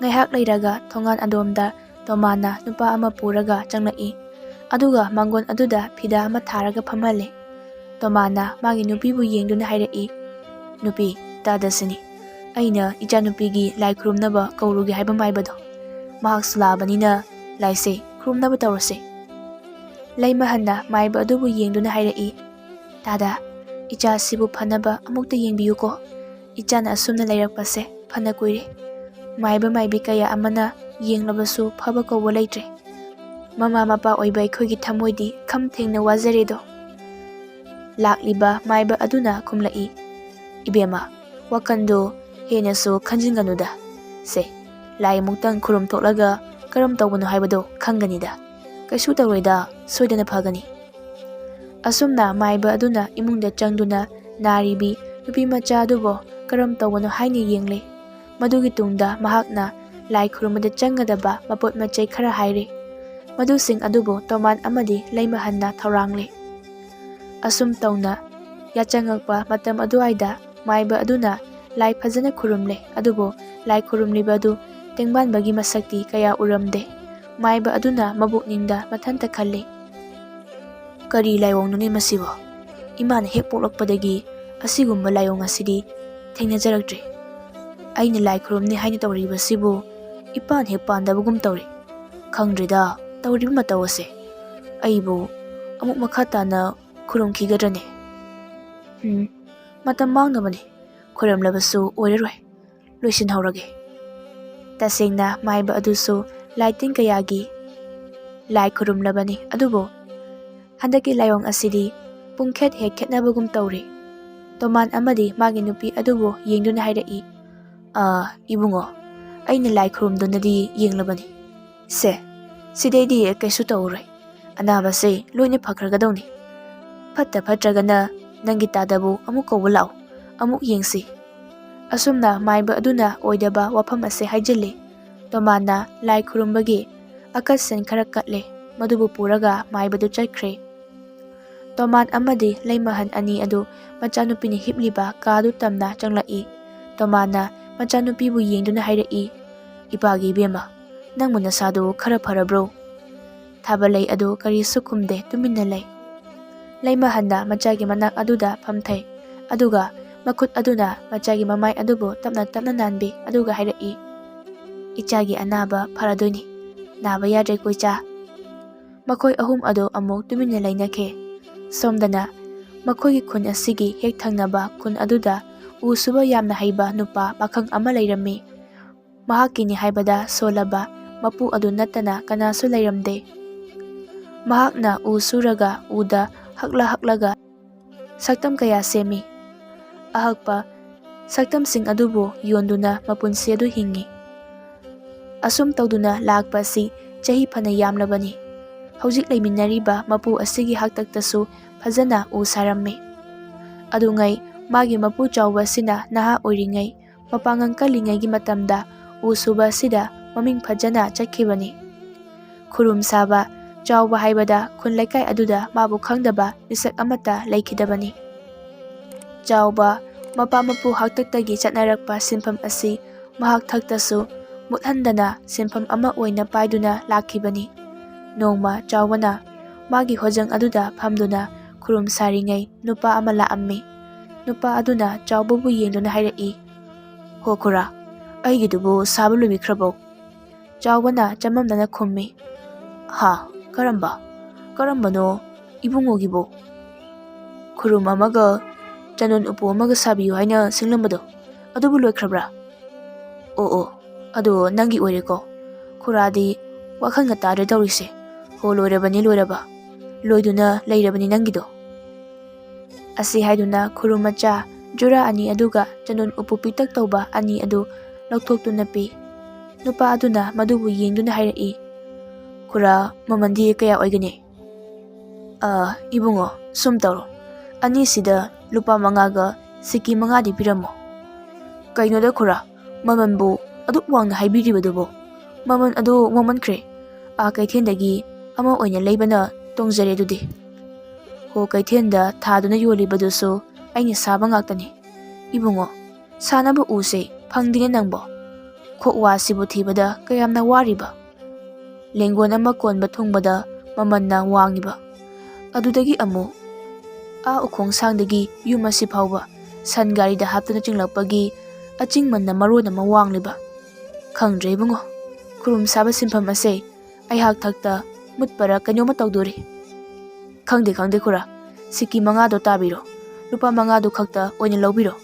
ꯉꯥꯏꯍꯥꯛ ꯂꯩꯔꯒ ꯊꯣꯡꯒꯥꯟ ꯑꯗꯣꯝꯗ ꯇꯣꯃꯥꯅ ꯅꯨꯄꯥ ꯑꯃ ꯄꯨꯔꯒ ꯆꯪꯂꯛꯏ ꯑꯗꯨꯒ ꯃꯥꯡꯒꯣꯟ ꯑꯗꯨꯗ ꯐꯤꯗꯥ ꯑꯃ ꯊꯥꯔꯒ ꯐꯝꯍꯜꯂꯤ꯫ ꯇꯣꯃꯥꯅ ꯃꯥꯒꯤ ꯅꯨꯄꯤꯕꯨ ꯌꯦꯡꯗꯨꯅ ꯍꯥꯏꯔꯛꯏ, ꯅꯨꯄꯤ, ꯇꯥꯗꯁꯤꯅꯤ ꯑꯩꯅ ꯏꯆꯥꯅꯨꯄꯤꯒꯤ ꯂꯥꯏ ꯈꯨꯔꯨꯝꯅꯕ ꯀꯧꯔꯨꯒꯦ ꯍꯥꯏꯕ ꯃꯥꯏꯕꯗꯣ꯫ ꯃꯍꯥꯛꯁꯨ ꯂꯥꯛꯑꯕꯅꯤꯅ ꯂꯥꯏꯁꯦ ꯈꯨꯔꯨꯝꯅꯕ ꯇꯧꯔꯁꯦ꯫ ꯂꯩꯃꯍꯟꯅ ꯃꯥꯏꯕ ꯑꯗꯨꯕꯨ ꯌꯦꯡꯗꯨꯅ ꯍꯥꯏꯔꯛꯏ, ꯇꯥꯗ, ꯏꯆꯥꯁꯤꯕꯨ ꯐꯅꯕ ꯑꯃꯨꯛꯇ ꯌꯦꯡꯕꯤꯌꯨꯀꯣ꯫ ꯏꯆꯥꯅ ꯑꯁꯨꯝꯅ ꯂꯩꯔꯛꯄꯁꯦ ꯐꯅ ꯀꯨꯏꯔꯦ꯫ ꯃꯥꯏꯕ ꯃꯥꯏꯕꯤ ꯀꯌꯥ ꯑꯃꯅ ꯌꯦꯡꯂꯕꯁꯨ ꯐꯕ ꯀꯧꯕ ꯂꯩꯇ꯭ꯔꯦ꯫ ꯃꯃꯥ ꯃꯄꯥ ꯑꯣꯏꯕ ꯑꯩꯈꯣꯏꯒꯤ ꯊꯃꯣꯏꯗꯤ ꯈꯝ ꯊꯦꯡꯅ ꯋꯥꯖꯔꯦꯗꯣ꯫ ꯂꯥꯛꯂꯤꯕ ꯃꯥꯏꯕ ꯑꯗꯨꯅ ꯈꯨꯝꯂꯛꯏ, ꯏꯕꯦꯝꯃ, ꯋꯥꯈꯟꯗꯨ ꯍꯦꯟꯅꯁꯨ ꯈꯟꯖꯤꯟꯒꯅꯨꯗ꯫ ꯁꯦ, ꯂꯥꯏ ꯑꯃꯨꯛꯇꯪ ꯈꯨꯔꯨꯝ ꯊꯣꯛꯂꯒ ꯀꯔꯝ ꯇꯧꯕꯅꯣ ꯍꯥꯏꯕꯗꯣ ꯈꯪꯒꯅꯤꯗ꯫ ꯀꯩꯁꯨ ꯇꯧꯔꯣꯏꯗ, ꯁꯣꯏꯗꯅ ꯐꯒꯅꯤ꯫ ꯑꯁꯨꯝꯅ ꯃꯥꯏꯕ ꯑꯗꯨꯅ ꯏꯃꯨꯡꯗ ꯆꯪꯗꯨꯅ ꯅꯥꯔꯤꯕꯤ ꯅꯨꯄꯤ ꯃꯆꯥ ꯑꯗꯨꯕꯨ ꯀꯔꯝ ꯇꯧꯕꯅꯣ ꯍꯥꯏꯅ ꯌꯦꯡꯂꯦ꯫ ꯃꯗꯨꯒꯤ ꯇꯨꯡꯗ ꯃꯍꯥꯛꯅ ꯂꯥꯏ ꯈꯨꯔꯨꯝꯕꯗ ꯆꯪꯒꯗꯕ ꯃꯄꯣꯠ ꯃꯆꯩ ꯈꯔ ꯍꯥꯏꯔꯦ꯫ ꯃꯗꯨꯁꯤꯡ ꯑꯗꯨꯕꯨ ꯇꯣꯃꯥꯟ ꯑꯃꯗꯤ ꯂꯩꯃꯍꯟꯅ ꯊꯧꯔꯥꯡꯂꯦ꯫ ꯑꯁꯨꯝ ꯇꯧꯅ ꯌꯥꯆꯪꯉꯛꯄ ꯃꯇꯝ ꯑꯗꯨꯋꯥꯏꯗ ꯃꯥꯏꯕ ꯑꯗꯨꯅ ꯂꯥꯏ ꯐꯖꯅ ꯈꯨꯔꯨꯝꯂꯦ ꯑꯗꯨꯕꯨ ꯂꯥꯏ ꯈꯨꯔꯨꯝꯂꯤꯕ ꯑꯗꯨ ꯇꯦꯡꯕꯥꯟꯕꯒꯤ ꯃꯁꯛꯇꯤ ꯀꯌꯥ ꯎꯔꯝꯗꯦ꯫ ꯃꯥꯏꯕ ꯑꯗꯨꯅ ꯃꯕꯨꯛꯅꯤꯡꯗ ꯃꯊꯟꯇ ꯈꯜꯂꯤ, ꯀꯔꯤ ꯂꯥꯏꯑꯣꯡꯅꯣꯅꯦ ꯃꯁꯤꯕꯣ? ꯏꯃꯥꯅ ꯍꯦꯛ ꯄꯣꯛꯂꯛꯄꯗꯒꯤ ꯑꯁꯤꯒꯨꯝꯕ ꯂꯥꯏꯑꯣꯡ ꯑꯁꯤꯗꯤ ꯊꯦꯡꯅꯖꯔꯛꯇ꯭ꯔꯤ꯫ ꯑꯩꯅ ꯂꯥꯏ ꯈꯨꯔꯨꯝꯅꯤ ꯍꯥꯏꯅ ꯇꯧꯔꯤꯕꯁꯤꯕꯨ ꯏꯄꯥꯟ ꯍꯦꯛ ꯄꯥꯟꯗꯕꯒꯨꯝ ꯇꯧꯔꯤ꯫ ꯈꯪꯗ꯭ꯔꯦꯗ ꯇꯧꯔꯤꯕ ꯃꯇꯧ ꯑꯁꯦ꯫ ꯑꯩꯕꯨ ꯑꯃꯨꯛ ꯃꯈꯥ ꯇꯥꯅ ꯈꯨꯔꯨꯝꯈꯤꯒꯗ꯭ꯔꯅꯦ? ꯃꯇꯝ ꯃꯥꯡꯅꯕꯅꯤ, ꯈꯨꯔꯨꯝꯂꯕꯁꯨ ꯑꯣꯏꯔꯔꯣꯏ, ꯂꯣꯏꯁꯤꯟꯍꯧꯔꯒꯦ꯫ ꯇꯁꯦꯡꯅ ꯃꯥꯏꯕ ꯑꯗꯨꯁꯨ ꯂꯥꯏꯇꯤꯟ ꯀꯌꯥꯒꯤ ꯂꯥꯏ ꯈꯨꯔꯨꯝꯂꯕꯅꯤ ꯑꯗꯨꯕꯨ ꯍꯟꯗꯛꯀꯤ ꯂꯥꯏꯑꯣꯡ ꯑꯁꯤꯗꯤ ꯄꯨꯡꯈꯦꯠ ꯍꯦꯛ ꯈꯦꯠꯅꯕꯒꯨꯝ ꯇꯧꯔꯤ꯫ ꯇꯣꯃꯥꯟ ꯑꯃꯗꯤ ꯃꯥꯒꯤ ꯅꯨꯄꯤ ꯑꯗꯨꯕꯨ ꯌꯦꯡꯗꯨꯅ ꯍꯥꯏꯔꯛꯏ, ꯏꯕꯨꯡꯉꯣ, ꯑꯩꯅ ꯂꯥꯏ ꯈꯨꯔꯨꯝꯗꯨꯅꯗꯤ ꯌꯦꯡꯂꯕꯅꯤ꯫ ꯁꯦ, ꯁꯤꯗꯩꯗꯤ ꯀꯩꯁꯨ ꯇꯧꯔꯣꯏ, ꯑꯅꯥꯕꯁꯦ ꯂꯣꯏꯅ ꯐꯈ꯭ꯔꯒꯗꯧꯅꯤ꯫ ꯐꯠꯇ꯭ꯔꯒꯅ ꯅꯪꯒꯤ ꯇꯥꯗꯕꯨ ꯑꯃꯨꯛ ꯀꯧꯕ ꯂꯥꯛꯎ, ꯑꯃꯨꯛ ꯌꯦꯡꯁꯤ꯫ ꯑꯁꯨꯝꯅ ꯃꯥꯏꯕ ꯑꯗꯨꯅ ꯑꯣꯏꯗꯕ ꯋꯥꯐꯝ ꯑꯁꯦ ꯍꯥꯏꯖꯤꯜꯂꯤ꯫ ꯇꯣꯃꯥꯟꯅ ꯂꯥꯏ ꯈꯨꯔꯨꯝꯕꯒꯤ ꯑꯀꯠꯁꯟ ꯈꯔ ꯀꯠꯂꯦ ꯃꯗꯨꯕꯨ ꯄꯨꯔꯒ ꯃꯥꯏꯕꯗꯨ ꯆꯠꯈ꯭ꯔꯦ꯫ ꯇꯣꯃꯥꯟ ꯑꯃꯗꯤ ꯂꯩꯃꯍꯟ ꯑꯅꯤ ꯑꯗꯨ ꯃꯆꯥꯅꯨꯄꯤꯅ ꯍꯤꯞꯂꯤꯕ ꯀꯥꯗꯨ ꯇꯝꯅ ꯆꯪꯂꯛꯏ꯫ ꯇꯣꯃꯥꯟꯅ ꯃꯆꯥꯅꯨꯄꯤꯕꯨ ꯌꯦꯡꯗꯨꯅ ꯍꯥꯏꯔꯛꯏ, ꯏꯄꯥꯒꯤ ꯏꯕꯦꯝꯃ, ꯅꯪꯕꯨ ꯅꯁꯥꯗꯨ ꯈꯔ ꯐꯔꯕ꯭ꯔꯣ? ꯊꯥꯕꯜꯂꯩ ꯑꯗꯨ ꯀꯔꯤꯁꯨ ꯈꯨꯝꯗꯦ, ꯇꯨꯃꯤꯟꯅ ꯂꯩ꯫ ꯂꯩꯃꯍꯟꯅ ꯃꯆꯥꯒꯤ ꯃꯅꯥꯛ ꯑꯗꯨꯗ ꯐꯝꯊꯩ ꯑꯗꯨꯒ ꯃꯈꯨꯠ ꯑꯗꯨꯅ ꯃꯆꯥꯒꯤ ꯃꯃꯥꯏ ꯑꯗꯨꯕꯨ ꯇꯞꯅ ꯇꯞꯅ ꯅꯥꯟꯕꯤ ꯑꯗꯨꯒ ꯍꯥꯏꯔꯛꯏ, ꯏꯆꯥꯒꯤ ꯑꯅꯥꯕ ꯐꯔꯗꯣꯏꯅꯤ, ꯅꯥꯕ ꯌꯥꯗ꯭ꯔꯦꯀꯣ ꯏꯆꯥ꯫ ꯃꯈꯣꯏ ꯑꯍꯨꯝ ꯑꯗꯨ ꯑꯃꯨꯛ ꯇꯨꯃꯤꯟꯅ ꯂꯩꯅꯈꯤ꯫ ꯁꯣꯝꯗꯅ ꯃꯈꯣꯏꯒꯤ ꯈꯨꯟ ꯑꯁꯤꯒꯤ ꯍꯦꯛ ꯊꯪꯅꯕ ꯈꯨꯟ ꯑꯗꯨꯗ ꯎ ꯁꯨꯕ ꯌꯥꯝꯅ ꯍꯩꯕ ꯅꯨꯄꯥ ꯄꯥꯈꯪ ꯑꯃ ꯂꯩꯔꯝꯃꯤ꯫ ꯃꯍꯥꯛꯀꯤꯅꯤ ꯍꯥꯏꯕꯗ ꯁꯣꯜꯂꯕ ꯃꯄꯨ ꯑꯗꯨ ꯅꯠꯇꯅ ꯀꯅꯥꯁꯨ ꯂꯩꯔꯝꯗꯦ꯫ ꯃꯍꯥꯛꯅ ꯎ ꯁꯨꯔꯒ ꯎꯗ ꯍꯛꯂꯒ ꯁꯛꯇꯝ ꯀꯌꯥ ꯁꯦꯝꯃꯤ꯫ ꯑꯍꯛꯄ ꯁꯛꯇꯝꯁꯤꯡ ꯑꯗꯨꯕꯨ ꯌꯣꯟꯗꯨꯅ ꯃꯄꯨꯟꯁꯤ ꯑꯗꯨ ꯍꯤꯡꯉꯤ꯫ ꯑꯁꯨꯝ ꯇꯧꯗꯨꯅ ꯂꯥꯛꯄ ꯑꯁꯤ ꯆꯍꯤ ꯐꯅ ꯌꯥꯝꯂꯕꯅꯤ꯫ ꯍꯧꯖꯤꯛ ꯂꯩꯃꯤꯟꯅꯔꯤꯕ ꯃꯄꯨ ꯑꯁꯤꯒꯤ ꯍꯥꯛꯇꯛꯇꯁꯨ ꯐꯖꯅ ꯎ ꯁꯥꯔꯝꯃꯤ꯫ ꯑꯗꯨꯉꯩ ꯃꯥꯒꯤ ꯃꯄꯨ ꯆꯥꯎꯕ ꯑꯁꯤꯅ ꯅꯍꯥ ꯑꯣꯏꯔꯤꯉꯩ ꯃꯄꯥꯡꯒꯜ ꯀꯜꯂꯤꯉꯩꯒꯤ ꯃꯇꯝꯗ ꯎ ꯁꯨꯕ ꯑꯁꯤꯗ ꯃꯃꯤꯡ ꯐꯖꯅ ꯆꯠꯈꯤꯕꯅꯤ꯫ ꯈꯨꯔꯨꯝ ꯁꯥꯕ ꯆꯥꯎꯕ ꯍꯥꯏꯕꯗ ꯈꯨꯟ ꯂꯩꯀꯥꯏ ꯑꯗꯨꯗ ꯃꯥꯕꯨ ꯈꯪꯗꯕ ꯃꯤꯁꯛ ꯑꯃꯠꯇ ꯂꯩꯈꯤꯗꯕꯅꯤ꯫ ꯆꯥꯎꯕ ꯃꯄꯥ ꯃꯄꯨ ꯍꯥꯛꯇꯛꯇꯒꯤ ꯆꯠꯅꯔꯛꯄ ꯁꯤꯟꯐꯝ ꯑꯁꯤ ꯃꯍꯥꯛ ꯊꯛꯇꯁꯨ ꯃꯨꯠꯍꯟꯗꯅ ꯁꯤꯟꯐꯝ ꯑꯃ ꯑꯣꯏꯅ ꯄꯥꯏꯗꯨꯅ ꯂꯥꯛꯈꯤꯕꯅꯤ꯫ ꯅꯣꯡꯃ ꯆꯥꯎꯕꯅ ꯃꯥꯒꯤ ꯍꯣꯖꯪ ꯑꯗꯨꯗ ꯐꯝꯗꯨꯅ ꯈꯨꯔꯨꯝ ꯁꯥꯔꯤꯉꯩ ꯅꯨꯄꯥ ꯑꯃ ꯂꯥꯛꯑꯝꯃꯤ꯫ ꯅꯨꯄꯥ ꯑꯗꯨꯅ ꯆꯥꯎꯕꯕꯨ ꯌꯦꯡꯗꯨꯅ ꯍꯥꯏꯔꯛꯏ, "ꯍꯣ ꯈꯨꯔꯥ, ꯑꯩꯒꯤꯗꯨꯕꯨ ꯁꯥꯕ ꯂꯣꯏꯕꯤꯈ꯭ꯔꯕꯣ?" ꯆꯥꯎꯕꯅ ꯆꯃꯝꯅꯅ ꯈꯨꯝꯃꯤ, "ꯍꯥ, ꯀꯔꯝꯕꯅꯣ ꯏꯕꯨꯡꯉꯣꯒꯤꯕꯨ? ꯈꯨꯔꯨꯝ ꯑꯃꯒ ꯆꯟꯗꯣꯟ ꯎꯄꯨ ꯑꯃꯒ ꯁꯥꯕꯤꯌꯨ ꯍꯥꯏꯅ ꯁꯤꯡꯂꯝꯕꯗꯣ, ꯑꯗꯨꯕꯨ ꯂꯣꯏꯈ꯭ꯔꯕ꯭ꯔꯥ? ꯑꯣ, ꯑꯗꯣ ꯅꯪꯒꯤ ꯑꯣꯏꯔꯦꯀꯣ? ꯈꯨꯔꯥꯗꯤ ꯋꯥꯈꯜꯒ ꯇꯥꯗ꯭ꯔꯦ ꯇꯧꯔꯤꯁꯦ꯫ ꯍꯣ, ꯂꯣꯏꯔꯕꯅꯤ, ꯂꯣꯏꯗꯨꯅ ꯂꯩꯔꯕꯅꯤ ꯅꯪꯒꯤꯗꯣ." ꯑꯁꯤ ꯍꯥꯏꯗꯨꯅ ꯈꯨꯔꯨꯝ ꯃꯆꯥ ꯖꯨꯔꯥ ꯑꯅꯤ ꯑꯗꯨꯒ ꯆꯟꯗꯣꯟ ꯎꯄꯨ ꯄꯤꯛꯇꯛ ꯇꯧꯕ ꯑꯅꯤ ꯑꯗꯨ ꯂꯧꯊꯣꯛꯇꯨꯅ ꯄꯤ꯫ ꯅꯨꯄꯥ ꯑꯗꯨꯅ ꯃꯗꯨꯕꯨ ꯌꯦꯡꯗꯨꯅ ꯍꯥꯏꯔꯛꯏ, "ꯈꯨꯔꯥ, ꯃꯃꯟꯗꯤ ꯀꯌꯥ ꯑꯣꯏꯒꯅꯤ?" "ꯏꯕꯨꯡꯉꯣ, ꯁꯨꯝ ꯇꯧꯔꯣ, ꯑꯅꯤꯁꯤꯗ ꯂꯨꯄꯥ 5ꯒ ꯁꯤꯀꯤ 5ꯗꯤ ꯄꯤꯔꯝꯃꯣ." "ꯀꯩꯅꯣꯗ ꯈꯨꯔꯥ, ꯃꯃꯟꯕꯨ ꯑꯗꯨꯛ ꯋꯥꯡꯅ ꯍꯥꯏꯕꯤꯔꯤꯕꯗꯨꯕꯨ? ꯃꯃꯟ ꯑꯗꯨ ꯋꯥꯡꯃꯟꯈ꯭ꯔꯦ꯫ ꯀꯩꯊꯦꯜꯗꯒꯤ ꯑꯃ ꯑꯣꯏꯅ ꯂꯩꯕꯅ ꯇꯣꯡꯖꯔꯦ ꯑꯗꯨꯗꯤ." "ꯍꯣ, ꯀꯩꯊꯦꯜꯗ ꯊꯥꯗꯨꯅ ꯌꯣꯜꯂꯤꯕꯗꯨꯁꯨ ꯑꯩꯅ ꯁꯥꯕ ꯉꯥꯛꯇꯅꯤ꯫ ꯏꯕꯨꯡꯉꯣ, ꯁꯥꯅꯕ ꯎꯁꯦ ꯐꯪꯗꯦꯅꯦ ꯅꯪꯕꯣ꯫ ꯈꯣꯛꯋꯥꯁꯤꯕꯨ ꯊꯤꯕꯗ ꯀꯌꯥꯝꯅ ꯋꯥꯔꯤꯕ? ꯂꯦꯡꯒꯣꯟ ꯑꯃ ꯀꯣꯟꯕ ꯊꯨꯡꯕꯗ ꯃꯃꯟꯅ ꯋꯥꯡꯉꯤꯕ, ꯑꯗꯨꯗꯒꯤ ꯑꯃꯨꯛ ꯎꯈꯣꯡꯁꯥꯡꯗꯒꯤ ꯌꯨꯝ ꯑꯁꯤ ꯐꯥꯎꯕ ꯁꯟ ꯒꯥꯔꯤꯗ ꯍꯥꯞꯇꯨꯅ ꯆꯤꯡꯂꯛꯄꯒꯤ ꯑꯆꯤꯡꯃꯟꯅ ꯃꯔꯣꯟ ꯑꯃ ꯋꯥꯡꯂꯤꯕ. ꯈꯪꯗ꯭ꯔꯦ ꯏꯕꯨꯡꯉꯣ, ꯈꯨꯔꯨꯝ ꯁꯥꯕ ꯁꯤꯟꯐꯝ ꯑꯁꯦ ꯑꯩꯍꯥꯛ ꯊꯛꯇ ꯃꯨꯠꯄꯔ ꯀꯩꯅꯣꯝꯃ ꯇꯧꯗꯣꯔꯤ." "ꯈꯪꯗꯦ ꯈꯨꯔꯥ, ꯁꯤꯀꯤ 5ꯗꯣ ꯇꯥꯕꯤꯔꯣ, ꯂꯨꯄꯥ 5ꯗꯨ ꯈꯛꯇ ꯑꯣꯏꯅ ꯂꯧꯕꯤꯔꯣ꯫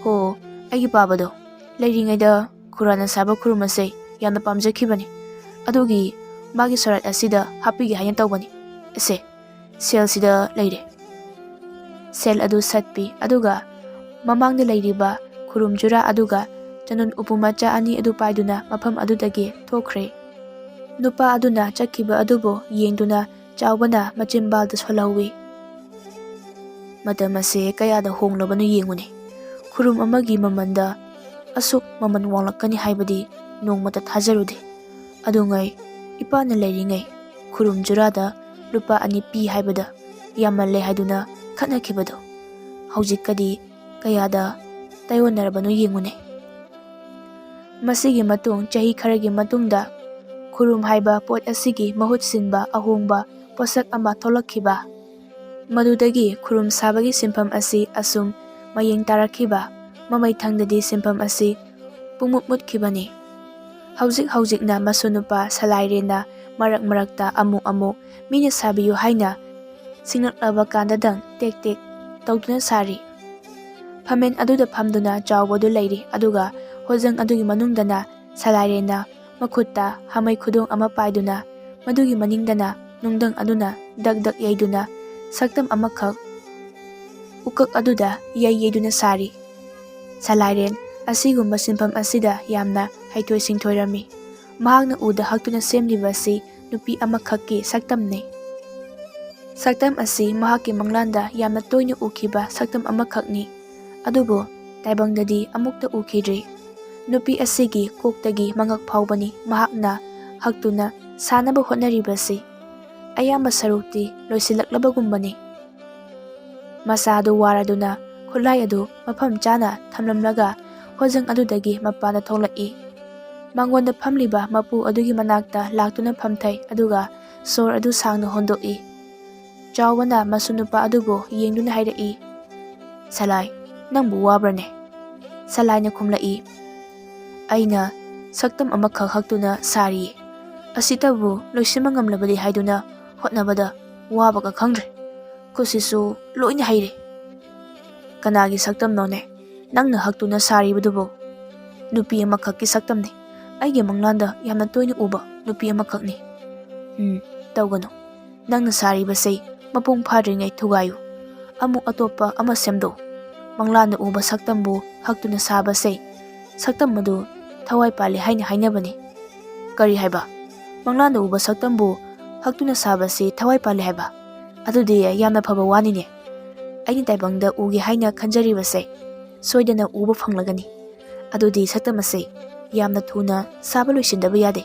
ꯍꯣ, ꯑꯩꯒꯤ ꯄꯥꯕꯗꯣ, ꯂꯩꯔꯤꯉꯩꯗ ꯈꯨꯔꯥꯅ ꯁꯥꯕ ꯈꯨꯔꯨꯝ ꯑꯁꯦ ꯌꯥꯝꯅ ꯄꯥꯝꯖꯈꯤꯕꯅꯤ, ꯑꯗꯨꯒꯤ ꯃꯥꯒꯤ ꯁꯣꯔꯥꯠ ꯑꯁꯤꯗ ꯍꯥꯞꯄꯤꯒꯦ ꯍꯥꯏꯅ ꯇꯧꯕꯅꯤ꯫ ꯁꯦꯜꯁꯤꯗ ꯂꯩꯔꯦ." ꯁꯦꯜ ꯑꯗꯨ ꯁꯠꯄꯤ, ꯑꯗꯨꯒ ꯃꯃꯥꯡꯗ ꯂꯩꯔꯤꯕ ꯈꯨꯔꯨꯝ ꯖꯨꯔꯥ ꯑꯗꯨꯒ ꯆꯟꯗꯣꯟ ꯎꯄꯨ ꯃꯆꯥ ꯑꯅꯤ ꯑꯗꯨ ꯄꯥꯏꯗꯨꯅ ꯃꯐꯝ ꯑꯗꯨꯗꯒꯤ ꯊꯣꯛꯈ꯭ꯔꯦ꯫ ꯅꯨꯄꯥ ꯑꯗꯨꯅ ꯆꯠꯈꯤꯕ ꯑꯗꯨꯕꯨ ꯌꯦꯡꯗꯨꯅ ꯆꯥꯎꯕꯅ ꯃꯆꯤꯟꯕꯥꯜꯗ ꯁꯣꯜꯍꯧꯏ꯫ ꯃꯇꯝ ꯑꯁꯦ ꯀꯌꯥꯗ ꯍꯣꯡꯂꯕꯅꯣ ꯌꯦꯡꯉꯨꯅꯦ꯫ ꯈꯨꯔꯨꯝ ꯑꯃꯒꯤ ꯃꯃꯟꯗ ꯑꯁꯨꯛ ꯃꯃꯟ ꯋꯥꯡꯂꯛꯀꯅꯤ ꯍꯥꯏꯕꯗꯤ ꯅꯣꯡꯃꯇ ꯊꯥꯖꯔꯨꯗꯦ꯫ ꯑꯗꯨꯉꯩ ꯏꯄꯥꯅ ꯂꯩꯔꯤꯉꯩ ꯈꯨꯔꯨꯝ ꯖꯨꯔꯥꯗ ꯂꯨꯄꯥ 2 ꯄꯤ ꯍꯥꯏꯕꯗ ꯌꯥꯝꯃꯜꯂꯦ ꯍꯥꯏꯗꯨꯅ ꯈꯠꯅꯈꯤꯕꯗꯣ, ꯍꯧꯖꯤꯛꯀꯗꯤ ꯀꯌꯥꯗ ꯇꯥꯌꯣꯟꯅꯔꯕꯅꯣ ꯌꯦꯡꯉꯨꯅꯦ꯫ ꯃꯁꯤꯒꯤ ꯃꯇꯨꯡ ꯆꯍꯤ ꯈꯔꯒꯤ ꯃꯇꯨꯡꯗ ꯈꯨꯔꯨꯝ ꯍꯥꯏꯕ ꯄꯣꯠ ꯑꯁꯤꯒꯤ ꯃꯍꯨꯠ ꯁꯤꯟꯕ ꯑꯍꯣꯡꯕ ꯄꯣꯠꯁꯛ ꯑꯃ ꯊꯣꯛꯂꯛꯈꯤꯕ꯫ ꯃꯗꯨꯗꯒꯤ ꯈꯨꯔꯨꯝ ꯁꯥꯕꯒꯤ ꯁꯤꯟꯐꯝ ꯑꯁꯤ ꯑꯁꯨꯝ ꯃꯌꯦꯡ ꯇꯥꯔꯛꯈꯤꯕ, ꯃꯃꯩꯊꯪꯗꯗꯤ ꯁꯤꯟꯐꯝ ꯑꯁꯤ ꯄꯨꯡꯃꯨꯠ ꯃꯨꯠꯈꯤꯕꯅꯤ꯫ ꯍꯧꯖꯤꯛꯅ ꯃꯁꯨ ꯅꯨꯄꯥ ꯁꯂꯥꯏꯔꯦꯟꯅ ꯃꯔꯛ ꯃꯔꯛꯇ ꯑꯃꯨꯛ ꯃꯤꯅ ꯁꯥꯕꯤꯌꯨ ꯍꯥꯏꯅ ꯁꯤꯡꯅꯛꯂꯕ ꯀꯥꯟꯗꯗꯪ ꯇꯦꯛ ꯇꯦꯛ ꯇꯧꯗꯨꯅ ꯁꯥꯔꯤ꯫ ꯐꯝꯃꯦꯟ ꯑꯗꯨꯗ ꯐꯝꯗꯨꯅ ꯆꯥꯎꯕꯗꯨ ꯂꯩꯔꯤ, ꯑꯗꯨꯒ ꯍꯣꯖꯪ ꯑꯗꯨꯒꯤ ꯃꯅꯨꯡꯗꯅ ꯁꯂꯥꯏꯔꯦꯟꯅ ꯃꯈꯨꯠꯇ ꯍꯥꯃꯩ ꯈꯨꯗꯣꯡ ꯑꯃ ꯄꯥꯏꯗꯨꯅ, ꯃꯗꯨꯒꯤ ꯃꯅꯤꯡꯗꯅ ꯅꯨꯡꯗꯪ ꯑꯗꯨꯅ ꯗꯛ ꯗꯛ ꯌꯩꯗꯨꯅ ꯁꯛꯇꯝ ꯑꯃꯈꯛ ꯎꯀꯛ ꯑꯗꯨꯗ ꯌꯩꯗꯨꯅ ꯁꯥꯔꯤ꯫ ꯁꯂꯥꯏꯔꯦꯟ ꯑꯁꯤꯒꯨꯝꯕ ꯁꯤꯟꯐꯝ ꯑꯁꯤꯗ ꯌꯥꯝꯅ ꯍꯩꯊꯣꯏ ꯁꯤꯡꯊꯣꯏꯔꯝꯃꯤ꯫ ꯃꯍꯥꯛꯅ ꯎꯗ ꯍꯛꯇꯨꯅ ꯁꯦꯝꯂꯤꯕꯁꯤ ꯅꯨꯄꯤ ꯑꯃꯈꯛꯀꯤ ꯁꯛꯇꯝꯅꯤ꯫ ꯁꯛꯇꯝ ꯑꯁꯤ ꯃꯍꯥꯛꯀꯤ ꯃꯪꯂꯥꯟꯗ ꯌꯥꯝꯅ ꯇꯣꯏꯅ ꯎꯈꯤꯕ ꯁꯛꯇꯝ ꯑꯃꯈꯛꯅꯤ, ꯑꯗꯨꯕꯨ ꯇꯥꯏꯕꯪꯗꯗꯤ ꯑꯃꯨꯛꯇ ꯎꯈꯤꯗ꯭ꯔꯤ꯫ ꯅꯨꯄꯤ ꯑꯁꯤꯒꯤ ꯀꯣꯛꯇꯒꯤ ꯃꯉꯛ ꯐꯥꯎꯕꯅꯤ ꯃꯍꯥꯛꯅ ꯍꯛꯇꯨꯅ ꯁꯥꯅꯕ ꯍꯣꯠꯅꯔꯤꯕꯁꯤ꯫ ꯑꯌꯥꯝꯕ ꯁꯔꯨꯛꯇꯤ ꯂꯣꯏꯁꯤꯜꯂꯛꯂꯕꯒꯨꯝꯕꯅꯤ꯫ ꯃꯁꯥꯗꯨ ꯋꯥꯔꯗꯨꯅ ꯈꯨꯠꯂꯥꯏ ꯑꯗꯨ ꯃꯐꯝ ꯆꯥꯅ ꯊꯝꯂꯝꯂꯒ ꯍꯣꯖꯪ ꯑꯗꯨꯗꯒꯤ ꯃꯄꯥꯟꯗ ꯊꯣꯛꯂꯛꯏ꯫ ꯃꯥꯡꯒꯣꯟꯗ ꯐꯝꯂꯤꯕ ꯃꯄꯨ ꯑꯗꯨꯒꯤ ꯃꯅꯥꯛꯇ ꯂꯥꯛꯇꯨꯅ ꯐꯝꯊꯩ, ꯑꯗꯨꯒ ꯁꯣꯔ ꯑꯗꯨ ꯁꯥꯡꯅ ꯍꯣꯟꯗꯣꯛꯏ꯫ ꯆꯥꯎꯕꯅ ꯃꯁꯨ ꯅꯨꯄꯥ ꯑꯗꯨꯕꯨ ꯌꯦꯡꯗꯨꯅ ꯍꯥꯏꯔꯛꯏ, "ꯁꯂꯥꯏ, ꯅꯪꯕꯨ ꯋꯥꯕ꯭ꯔꯅꯦ?" ꯁꯂꯥꯏꯅ ꯈꯨꯝꯂꯛꯏ, "ꯑꯩꯅ ꯁꯛꯇꯝ ꯑꯃꯈꯛ ꯍꯛꯇꯨꯅ ꯁꯥꯔꯤꯌꯦ, ꯑꯁꯤꯇꯕꯨ ꯂꯣꯏꯁꯤꯟꯕ ꯉꯝꯂꯕꯗꯤ ꯍꯥꯏꯗꯨꯅ ꯍꯣꯠꯅꯕꯗ ꯋꯥꯕꯒ ꯈꯪꯗ꯭ꯔꯦ꯫ ꯈꯨꯠꯁꯤꯁꯨ ꯂꯣꯏꯅ ꯍꯩꯔꯦ." "ꯀꯅꯥꯒꯤ ꯁꯛꯇꯝꯅꯣꯅꯦ ꯅꯪꯅ ꯍꯛꯇꯨꯅ ꯁꯥꯔꯤꯕꯗꯨꯕꯨ?" "ꯅꯨꯄꯤ ꯑꯃꯈꯛꯀꯤ ꯁꯛꯇꯝꯅꯤ, ꯑꯩꯒꯤ ꯃꯪꯂꯥꯟꯗ ꯌꯥꯝꯅ ꯇꯣꯏꯅ ꯎꯕ ꯅꯨꯄꯤ ꯑꯃꯈꯛꯅꯤ." "ꯇꯧꯒꯅꯨ, ꯅꯪꯅ ꯁꯥꯔꯤꯕꯁꯦ ꯃꯄꯨꯡ ꯐꯥꯗ꯭ꯔꯤꯉꯩ ꯊꯨꯒꯥꯏꯌꯨ, ꯑꯃꯨꯛ ꯑꯇꯣꯞꯄ ꯑꯃ ꯁꯦꯝꯗꯣꯛꯎ꯫ ꯃꯪꯂꯥꯟꯗ ꯎꯕ ꯁꯛꯇꯝꯕꯨ ꯍꯛꯇꯨꯅ ꯁꯥꯕꯁꯦ, ꯁꯛꯇꯝ ꯑꯗꯨ ꯊꯋꯥꯏ ꯄꯥꯜꯂꯤ ꯍꯥꯏꯅ ꯍꯥꯏꯅꯕꯅꯤ." "ꯀꯔꯤ ꯍꯥꯏꯕ? ꯃꯪꯂꯥꯟꯗ ꯎꯕ ꯁꯛꯇꯝꯕꯨ ꯍꯛꯇꯨꯅ ꯁꯥꯕꯁꯤ ꯊꯋꯥꯏ ꯄꯥꯜꯂꯤ ꯍꯥꯏꯕ? ꯑꯗꯨꯗꯤ ꯌꯥꯝꯅ ꯐꯕ ꯋꯥꯅꯤꯅꯦ꯫ ꯑꯩꯅ ꯇꯥꯏꯕꯪꯗ ꯎꯒꯦ ꯍꯥꯏꯅ ꯈꯟꯖꯔꯤꯕꯁꯦ ꯁꯣꯏꯗꯅ ꯎꯕ ꯐꯪꯂꯒꯅꯤ꯫ ꯑꯗꯨꯗꯤ ꯁꯛꯇꯝ ꯑꯁꯦ ꯌꯥꯝꯅ ꯊꯨꯅ ꯁꯥꯕ ꯂꯣꯏꯁꯤꯟꯗꯕ ꯌꯥꯗꯦ꯫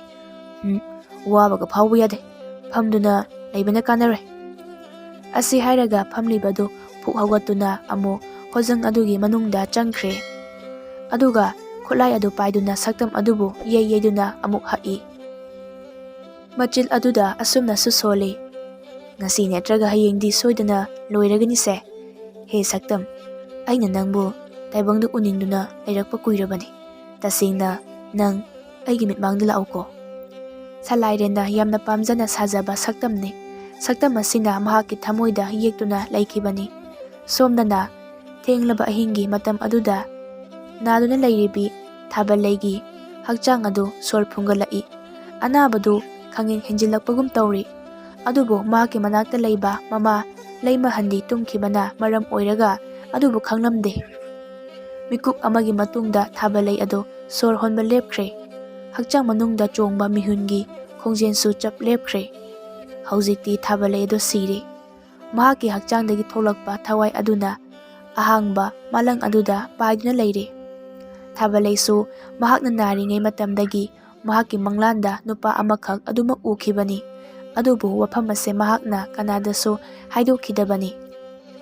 ꯋꯥꯕꯒ ꯐꯥꯎꯕ ꯌꯥꯗꯦ꯫ ꯐꯝꯗꯨꯅ ꯂꯩꯕꯅ ꯀꯥꯟꯅꯔꯣꯏ꯫ ꯑꯁꯤ ꯍꯥꯏꯔꯒ ꯐꯝꯂꯤꯕꯗꯨ ꯄꯨꯛ ꯍꯧꯒꯠꯇꯨꯅ ꯑꯃꯨꯛ ꯍꯣꯖꯪ ꯑꯗꯨꯒꯤ ꯃꯅꯨꯡꯗ ꯆꯪꯈ꯭ꯔꯦ꯫ ꯑꯗꯨꯒ ꯈꯨꯠꯂꯥꯏ ꯑꯗꯨ ꯄꯥꯏꯗꯨꯅ ꯁꯛꯇꯝ ꯑꯗꯨꯕꯨ ꯌꯩꯗꯨꯅ ꯑꯃꯨꯛ ꯍꯛꯏ꯫ ꯃꯆꯤꯜ ꯑꯗꯨꯗ ꯑꯁꯨꯝꯅꯁꯨ ꯁꯣꯜꯂꯤ, ꯉꯁꯤ ꯅꯠꯇ꯭ꯔꯒ ꯍꯌꯦꯡꯗꯤ ꯁꯣꯏꯗꯅ ꯂꯣꯏꯔꯒꯅꯤꯁꯦ꯫ ꯍꯦ ꯁꯛꯇꯝ, ꯑꯩꯅ ꯅꯪꯕꯨ ꯇꯥꯏꯕꯪꯗ ꯎꯅꯤꯡꯗꯨꯅ ꯂꯩꯔꯛꯄ ꯀꯨꯏꯔꯕꯅꯤ꯫ ꯇꯁꯦꯡꯅ ꯅꯪ ꯑꯩꯒꯤ ꯃꯤꯠꯃꯥꯡꯗ ꯂꯥꯛꯎꯀꯣ꯫ ꯁꯂꯥꯏꯔꯦꯟꯅ ꯌꯥꯝꯅ ꯄꯥꯝꯖꯅ ꯁꯥꯖꯕ ꯁꯛꯇꯝꯅꯤ꯫ ꯁꯛꯇꯝ ꯑꯁꯤꯅ ꯃꯍꯥꯛꯀꯤ ꯊꯃꯣꯏꯗ ꯌꯦꯛꯇꯨꯅ ꯂꯩꯈꯤꯕꯅꯤ꯫ ꯁꯣꯝꯗꯅ ꯊꯦꯡꯂꯕ ꯑꯍꯤꯡꯒꯤ ꯃꯇꯝ ꯑꯗꯨꯗ ꯅꯥꯗꯨꯅ ꯂꯩꯔꯤꯕꯤ ꯊꯥꯕꯜꯂꯩꯒꯤ ꯍꯛꯆꯥꯡ ꯑꯗꯨ ꯁꯣꯔ ꯐꯨꯟꯒꯠꯂꯛꯏ꯫ ꯑꯅꯥꯕꯗꯨ ꯈꯪꯍꯦꯟ ꯍꯦꯟꯖꯤꯜꯂꯛꯄꯒꯨꯝ ꯇꯧꯔꯤ꯫ ꯑꯗꯨꯕꯨ ꯃꯍꯥꯛꯀꯤ ꯃꯅꯥꯛꯇ ꯂꯩꯕ ꯃꯃꯥ ꯂꯩꯃꯍꯟꯗꯤ ꯇꯨꯝꯈꯤꯕꯅ ꯃꯔꯝ ꯑꯣꯏꯔꯒ ꯑꯗꯨꯕꯨ ꯈꯪꯂꯝꯗꯦ꯫ ꯃꯤꯀꯨꯞ ꯑꯃꯒꯤ ꯃꯇꯨꯡꯗ ꯊꯥꯕꯜꯂꯩ ꯑꯗꯨ ꯁꯣꯔ ꯍꯣꯟꯕ ꯂꯦꯞꯈ꯭ꯔꯦ꯫ ꯍꯛꯆꯥꯡ ꯃꯅꯨꯡꯗ ꯆꯣꯡꯕ ꯃꯤꯍꯨꯟꯒꯤ ꯈꯣꯡꯖꯦꯜꯁꯨ ꯆꯞ ꯂꯦꯞꯈ꯭ꯔꯦ꯫ ꯍꯧꯖꯤꯛꯇꯤ ꯊꯥꯕꯜꯂꯩ ꯑꯗꯨ ꯁꯤꯔꯦ꯫ ꯃꯍꯥꯛꯀꯤ ꯍꯛꯆꯥꯡꯗꯒꯤ ꯊꯣꯛꯂꯛꯄ ꯊꯋꯥꯏ ꯑꯗꯨꯅ ꯑꯍꯥꯡꯕ ꯃꯥꯂꯪ ꯑꯗꯨꯗ ꯄꯥꯏꯗꯨꯅ ꯂꯩꯔꯦ꯫ ꯊꯥꯕꯜꯂꯩꯁꯨ ꯃꯍꯥꯛꯅ ꯅꯥꯔꯤꯉꯩ ꯃꯇꯝꯗꯒꯤ ꯃꯍꯥꯛꯀꯤ ꯃꯪꯂꯥꯟꯗ ꯅꯨꯄꯥ ꯑꯃꯈꯛ ꯑꯗꯨꯃꯛ ꯎꯈꯤꯕꯅꯤ꯫ ꯑꯗꯨꯕꯨ ꯋꯥꯐꯝ ꯑꯁꯤ ꯃꯍꯥꯛꯅ ꯀꯅꯥꯗꯁꯨ ꯍꯥꯏꯗꯣꯛꯈꯤꯗꯕꯅꯤ꯫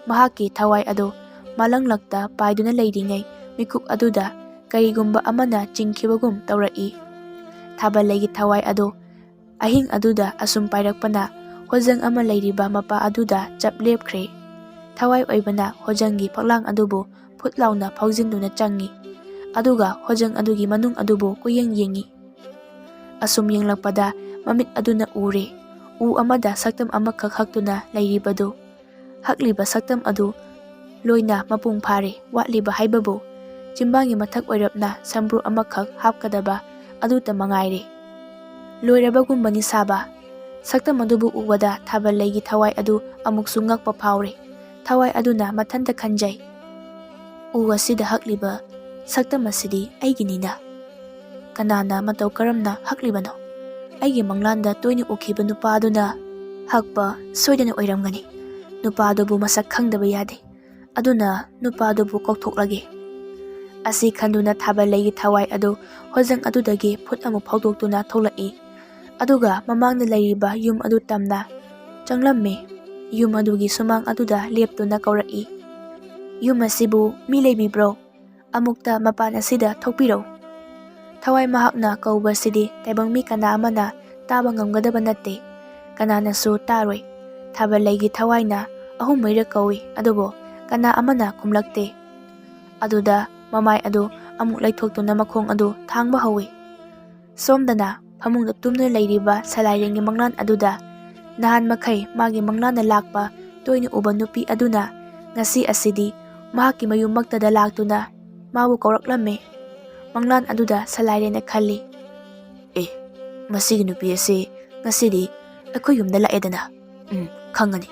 ꯃꯍꯥꯛꯀꯤ ꯊꯋꯥꯏ ꯑꯗꯨ ꯃꯥꯂꯪꯂꯛꯇ ꯄꯥꯏꯗꯨꯅ ꯂꯩꯔꯤꯉꯩ ꯃꯤꯀꯨꯞ ꯑꯗꯨꯗ ꯀꯔꯤꯒꯨꯝꯕ ꯑꯃꯅ ꯆꯤꯡꯈꯤꯕꯒꯨꯝ ꯇꯧꯔꯛꯏ꯫ ꯊꯥꯕꯜꯂꯩꯒꯤ ꯊꯋꯥꯏ ꯑꯗꯨ ꯑꯍꯤꯡ ꯑꯗꯨꯗ ꯑꯁꯨꯝ ꯄꯥꯏꯔꯛꯄꯅ ꯍꯣꯖꯪ ꯑꯃ ꯂꯩꯔꯤꯕ ꯃꯄꯥ ꯑꯗꯨꯗ ꯆꯞ ꯂꯦꯞꯈ꯭ꯔꯦ꯫ ꯊꯋꯥꯏ ꯑꯣꯏꯕꯅ ꯍꯣꯖꯪꯒꯤ ꯐꯛꯂꯥꯡ ꯑꯗꯨꯕꯨ ꯐꯨꯠ ꯂꯥꯎꯅ ꯐꯥꯎꯖꯤꯟꯗꯨꯅ ꯆꯪꯏ꯫ ꯑꯗꯨꯒ ꯍꯣꯖꯪ ꯑꯗꯨꯒꯤ ꯃꯅꯨꯡ ꯑꯗꯨꯕꯨ ꯀꯨꯌꯦꯡ ꯌꯦꯡꯏ꯫ ꯑꯁꯨꯝ ꯌꯦꯡꯂꯛꯄꯗ ꯃꯃꯤꯠ ꯑꯗꯨꯅ ꯎꯔꯦ, ꯎ ꯑꯃꯗ ꯁꯛꯇꯝ ꯑꯃꯈꯛ ꯍꯛꯇꯨꯅ ꯂꯩꯔꯤꯕꯗꯨ꯫ ꯍꯛꯂꯤꯕ ꯁꯛꯇꯝ ꯑꯗꯨ ꯂꯣꯏꯅ ꯃꯄꯨꯡ ꯐꯥꯔꯦ꯫ ꯋꯥꯠꯂꯤꯕ ꯍꯥꯏꯕꯕꯨ ꯆꯤꯝꯕꯥꯟꯒꯤ ꯃꯊꯛ ꯑꯣꯏꯔꯞꯅ ꯁꯝꯕ꯭ꯔꯨ ꯑꯃꯈꯛ ꯍꯥꯞꯀꯗꯕ ꯑꯗꯨꯇ ꯃꯉꯥꯏꯔꯦ꯫ ꯂꯣꯏꯔꯕꯒꯨꯝꯕꯅꯤ ꯁꯥꯕ꯫ ꯁꯛꯇꯝ ꯑꯗꯨꯕꯨ ꯎꯕꯗ ꯊꯥꯕꯜꯂꯩꯒꯤ ꯊꯋꯥꯏ ꯑꯗꯨ ꯑꯃꯨꯛꯁꯨ ꯉꯛꯄ ꯐꯥꯎꯔꯦ꯫ ꯊꯋꯥꯏ ꯑꯗꯨꯅ ꯃꯊꯟꯇ ꯈꯟꯖꯩ, ꯎ ꯑꯁꯤꯗ ꯍꯛꯂꯤꯕ ꯁꯛꯇꯝ ꯑꯁꯤꯗꯤ ꯑꯩꯒꯤꯅꯤꯅ꯫ ꯀꯅꯥꯅ ꯃꯇꯧ ꯀꯔꯝꯅ ꯍꯛꯂꯤꯕꯅꯣ? ꯑꯩꯒꯤ ꯃꯪꯂꯥꯟꯗ ꯇꯣꯏꯅ ꯎꯈꯤꯕ ꯅꯨꯄꯥ ꯑꯗꯨꯅ ꯍꯛꯄ ꯁꯣꯏꯗꯅ ꯑꯣꯏꯔꯝꯒꯅꯤ꯫ ꯅꯨꯄꯥꯗꯨꯕꯨ ꯃꯁꯛ ꯈꯪꯗꯕ ꯌꯥꯗꯦ꯫ ꯑꯗꯨꯅ ꯅꯨꯄꯥꯗꯨꯕꯨ ꯀꯧꯊꯣꯛꯂꯒꯦ꯫ ꯑꯁꯤ ꯈꯟꯗꯨꯅ ꯊꯥꯕꯜꯂꯩꯒꯤ ꯊꯋꯥꯏ ꯑꯗꯨ ꯍꯣꯖꯪ ꯑꯗꯨꯗꯒꯤ ꯐꯨꯠ ꯑꯃ ꯐꯥꯎꯗꯣꯛꯇꯨꯅ ꯊꯣꯛꯂꯛꯏ꯫ ꯑꯗꯨꯒ ꯃꯃꯥꯡꯗ ꯂꯩꯔꯤꯕ ꯌꯨꯝ ꯑꯗꯨ ꯇꯝꯅ ꯆꯪꯂꯝꯃꯤ꯫ ꯌꯨꯝ ꯑꯗꯨꯒꯤ ꯁꯨꯃꯥꯡ ꯑꯗꯨꯗ ꯂꯦꯞꯇꯨꯅ ꯀꯧꯔꯛꯏ, ꯌꯨꯝ ꯑꯁꯤꯕꯨ ꯃꯤ ꯂꯩꯕꯤꯕ꯭ꯔꯣ? ꯑꯃꯨꯛꯇ ꯃꯄꯥꯟ ꯑꯁꯤꯗ ꯊꯣꯛꯄꯤꯔꯧ꯫ ꯊꯋꯥꯏ ꯃꯍꯥꯛꯅ ꯀꯧꯕꯁꯤꯗꯤ ꯇꯥꯏꯕꯪ ꯃꯤ ꯀꯅꯥ ꯑꯃꯅ ꯇꯥꯕ ꯉꯝꯒꯗꯕ ꯅꯠꯇꯦ, ꯀꯅꯥꯅꯁꯨ ꯇꯥꯔꯣꯏ꯫ ꯊꯥꯕꯜꯂꯩꯒꯤ ꯊꯋꯥꯏꯅ 3 ꯃꯩꯔꯛ ꯀꯧꯏ, ꯑꯗꯨꯕꯨ ꯀꯅꯥ ꯑꯃꯅ ꯈꯨꯝꯂꯛꯇꯦ꯫ ꯑꯗꯨꯗ ꯃꯃꯥꯏ ꯑꯗꯨ ꯑꯃꯨꯛ ꯂꯩꯊꯣꯛꯇꯨꯅ ꯃꯈꯣꯡ ꯑꯗꯨ ꯊꯥꯡꯕ ꯍꯧꯏ꯫ ꯁꯣꯝꯗꯅ ꯐꯃꯨꯡꯗ ꯇꯨꯝꯗꯨꯅ ꯂꯩꯔꯤꯕ ꯁꯂꯥꯏꯔꯦꯟꯒꯤ ꯃꯪꯂꯥꯟ ꯑꯗꯨꯗ ꯅꯍꯥꯟ ꯃꯈꯩ ꯃꯥꯒꯤ ꯃꯪꯂꯥꯟꯗ ꯂꯥꯛꯄ ꯇꯣꯏꯅ ꯎꯕ ꯅꯨꯄꯤ ꯑꯗꯨꯅ ꯉꯁꯤ ꯑꯁꯤꯗꯤ ꯃꯍꯥꯛꯀꯤ ꯃꯌꯨꯝꯃꯛꯇꯗ ꯂꯥꯛꯇꯨꯅ ꯃꯥꯕꯨ ꯀꯧꯔꯛꯂꯝꯃꯤ꯫ ꯃꯪꯂꯥꯟ ꯑꯗꯨꯗ ꯁꯂꯥꯏꯔꯦꯟꯅ ꯈꯜꯂꯤ, ꯃꯁꯤꯒꯤ ꯅꯨꯄꯤ ꯑꯁꯤ ꯉꯁꯤꯗꯤ ꯑꯩꯈꯣꯏ ꯌꯨꯝꯗ ꯂꯥꯛꯑꯦꯗꯅ, ꯈꯪꯉꯅꯤ,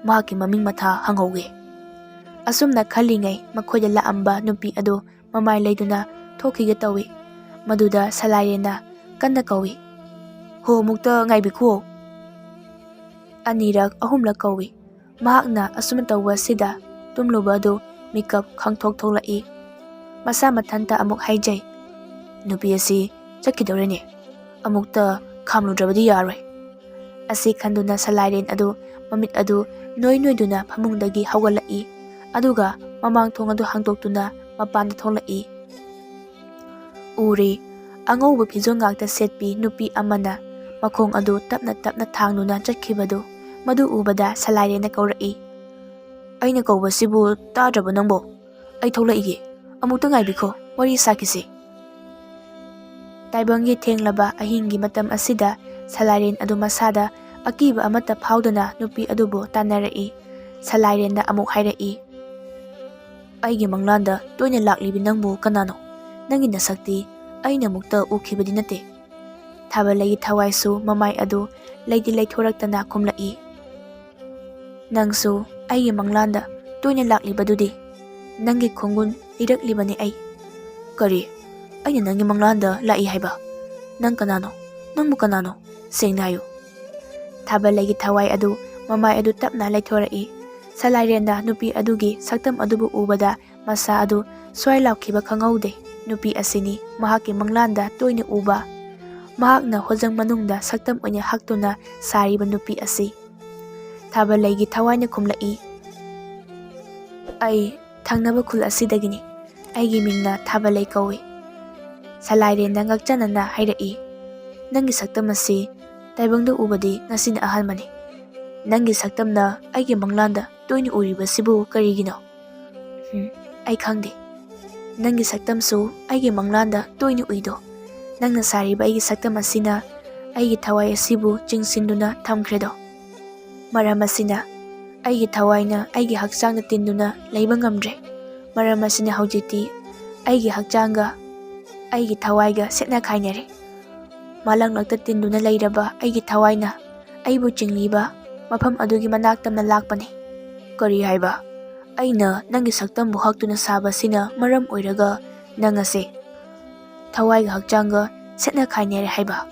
ꯃꯍꯥꯛꯀꯤ ꯃꯃꯤꯡ ꯃꯊꯥ ꯍꯪꯍꯧꯒꯦ꯫ ꯑꯁꯨꯝꯅ ꯈꯜꯂꯤꯉꯩ ꯃꯈꯣꯏꯗ ꯂꯥꯛꯑꯝꯕ ꯅꯨꯄꯤ ꯑꯗꯨ ꯃꯃꯥꯏ ꯂꯩꯗꯨꯅ ꯊꯣꯛꯈꯤꯒꯦ ꯇꯧꯏ꯫ ꯃꯗꯨꯗ ꯁꯂꯥꯏꯔꯦꯟꯅ ꯀꯟꯅ ꯀꯧꯏ, ꯍꯣ ꯑꯃꯨꯛꯇ ꯉꯥꯏꯕꯤꯈꯨꯋꯣ꯫ 2ꯔꯛ 3ꯂꯛ ꯀꯧꯏ꯫ ꯃꯍꯥꯛꯅ ꯑꯁꯨꯝꯅ ꯇꯧꯕꯁꯤꯗ ꯇꯨꯝꯂꯨꯕ ꯑꯗꯨ ꯃꯤꯀꯞ ꯈꯪꯊꯣꯛ ꯊꯣꯛꯂꯛꯏ꯫ ꯃꯁꯥ ꯃꯊꯟꯇ ꯑꯃꯨꯛ ꯍꯥꯏꯖꯩ, ꯅꯨꯄꯤ ꯑꯁꯤ ꯆꯠꯈꯤꯗꯧꯔꯦꯅꯦ, ꯑꯃꯨꯛꯇ ꯈꯥꯝꯂꯨꯗ꯭ꯔꯕꯗꯤ ꯌꯥꯔꯣꯏ꯫ ꯑꯁꯤ ꯈꯟꯗꯨꯅ ꯁꯂꯥꯏꯔꯦꯟ ꯑꯗꯨ ꯃꯃꯤꯠ ꯑꯗꯨ ꯅꯣꯏꯗꯨꯅ ꯐꯃꯨꯡꯗꯒꯤ ꯍꯧꯒꯠꯂꯛꯏ꯫ ꯑꯗꯨꯒ ꯃꯃꯥꯡ ꯊꯣꯡ ꯑꯗꯨ ꯍꯥꯡꯗꯣꯛꯇꯨꯅ ꯃꯄꯥꯟꯗ ꯊꯣꯛꯂꯛꯏ꯫ ꯎꯔꯤ, ꯑꯉꯧꯕ ꯐꯤꯖꯣꯜ ꯉꯥꯛꯇ ꯁꯦꯠꯄꯤ ꯅꯨꯄꯤ ꯑꯃꯅ ꯃꯈꯣꯡ ꯑꯗꯨ ꯇꯞꯅ ꯇꯞꯅ ꯊꯥꯡꯗꯨꯅ ꯆꯠꯈꯤꯕꯗꯨ꯫ ꯃꯗꯨ ꯎꯕꯗ ꯁꯂꯥꯏꯔꯦꯟꯅ ꯀꯧꯔꯛꯏ, ꯑꯩꯅ ꯀꯧꯕꯁꯤꯕꯨ ꯇꯥꯗ꯭ꯔꯕ ꯅꯪꯕꯣ? ꯑꯩ ꯊꯣꯛꯂꯛꯏꯒꯦ, ꯑꯃꯨꯛꯇ ꯉꯥꯏꯕꯤꯈꯣ, ꯋꯥꯔꯤ ꯁꯥꯈꯤꯁꯤ꯫ ꯇꯥꯏꯕꯪꯒꯤ ꯊꯦꯡꯂꯕ ꯑꯍꯤꯡꯒꯤ ꯃꯇꯝ ꯑꯁꯤꯗ ꯁꯂꯥꯏꯔꯦꯟ ꯑꯗꯨ ꯃꯁꯥꯗ ꯑꯀꯤꯕ ꯑꯃꯠꯇ ꯐꯥꯎꯗꯅ ꯅꯨꯄꯤ ꯑꯗꯨꯕꯨ ꯇꯥꯟꯅꯔꯛꯏ꯫ ꯁꯂꯥꯏꯔꯦꯟꯅ ꯑꯃꯨꯛ ꯍꯥꯏꯔꯛꯏ, ꯑꯩꯒꯤ ꯃꯪꯂꯥꯟꯗ ꯇꯣꯏꯅ ꯂꯥꯛꯂꯤꯕꯤ ꯅꯪꯕꯨ ꯀꯅꯥꯅꯣ? ꯅꯪꯒꯤ ꯅꯁꯛꯇꯤ ꯑꯩꯅ ꯑꯃꯨꯛꯇ ꯎꯈꯤꯕꯗꯤ ꯅꯠꯇꯦ꯫ ꯊꯥꯕꯜꯂꯩꯒꯤ ꯊꯋꯥꯏꯁꯨ ꯃꯃꯥꯏ ꯑꯗꯨ ꯂꯩꯗꯤ ꯂꯩꯊꯣꯔꯛꯇꯅ ꯈꯨꯝꯂꯛꯏ, ꯅꯪꯁꯨ ꯑꯩꯒꯤ ꯃꯪꯂꯥꯟꯗ ꯇꯣꯏꯅ ꯂꯥꯛꯂꯤꯕꯗꯨꯗꯤ? ꯅꯪꯒꯤ ꯈꯣꯡꯒꯨꯟ ꯂꯤꯔꯛꯂꯤꯕꯅꯤ ꯑꯩ꯫ ꯀꯔꯤ? ꯑꯩꯅ ꯅꯪꯒꯤ ꯃꯪꯂꯥꯟꯗ ꯂꯥꯛꯏ ꯍꯥꯏꯕ? ꯅꯪ ꯀꯅꯥꯅꯣ? ꯅꯪꯕꯨ ꯀꯅꯥꯅꯣ? ꯁꯦꯡꯅ ꯍꯥꯏꯌꯨ꯫ ꯊꯥꯕꯜꯂꯩꯒꯤ ꯊꯋꯥꯏ ꯑꯗꯨ ꯃꯃꯥꯏ ꯑꯗꯨ ꯇꯞꯅ ꯂꯩꯊꯣꯔꯛꯏ꯫ ꯁꯂꯥꯏꯔꯦꯟꯅ ꯅꯨꯄꯤ ꯑꯗꯨꯒꯤ ꯁꯛꯇꯝ ꯑꯗꯨꯕꯨ ꯎꯕꯗ ꯃꯁꯥ ꯑꯗꯨ ꯁ꯭ꯋꯥꯏ ꯂꯥꯎꯈꯤꯕ ꯈꯪꯍꯧꯗꯦ꯫ ꯅꯨꯄꯤ ꯑꯁꯤꯅꯤ ꯃꯍꯥꯛꯀꯤ ꯃꯪꯂꯥꯟꯗ ꯇꯣꯏꯅ ꯎꯕ mahakna hojang manungda saktam oina haktuna sariba nupi asi. Thabalaigi thawaina khumlai. Ai thangnaba khul asidagini. Aigi mingna Thabalai kawi. Salairenda ngakchanana hairai. Nangi saktam asi taibangda ubadi ngasina ahalmani. Nangi saktamna aigi manglanda toini uribasibu karigino. Ai khangde. Nangi saktamsu aigi manglanda toini uido. Nangna sariba aigi saktam asina aigi thawai asibu chingsinduna thamkhredo. Maram asina aigi thawaina aigi hakchangna tinduna leiba ngamdre. Maram asina haujiti aigi hakchanga aigi thawaiga setna khainare. Malang lakta tinduna leiraba aigi thawaina aibu chingliba mafam adugi manaktamna lakpani. Kari haiba aina nangi saktambu haktuna sabasina maram oiraga nangase thawaiga hakchanga setna khainare haiba.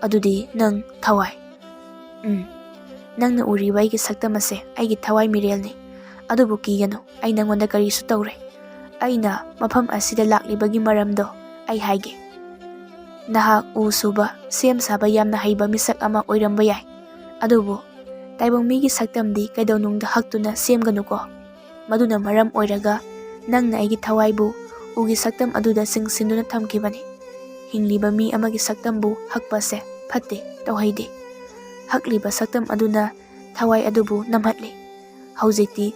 Adudi nang thawai. Nangna uriba aigi saktam ase aigi thawai mirelni. Adubu kigano ai nangonda karisu tawre. Aina mafam asida laklibagi maramdo ai haige. Nahak usuba sem saba yamna haiba misak ama oiramba yai. Adubu taibang migi saktamdi kaidawnungda haktuna semganuko. Maduna maram oiraga nangna aigi thawaibu ugi saktam aduda singsinduna thamkibani. Hingliba mi amagi saktambu hakpase phatte tawhaide. Hakliba saktam aduna thawai adubu namhatli. Haujiti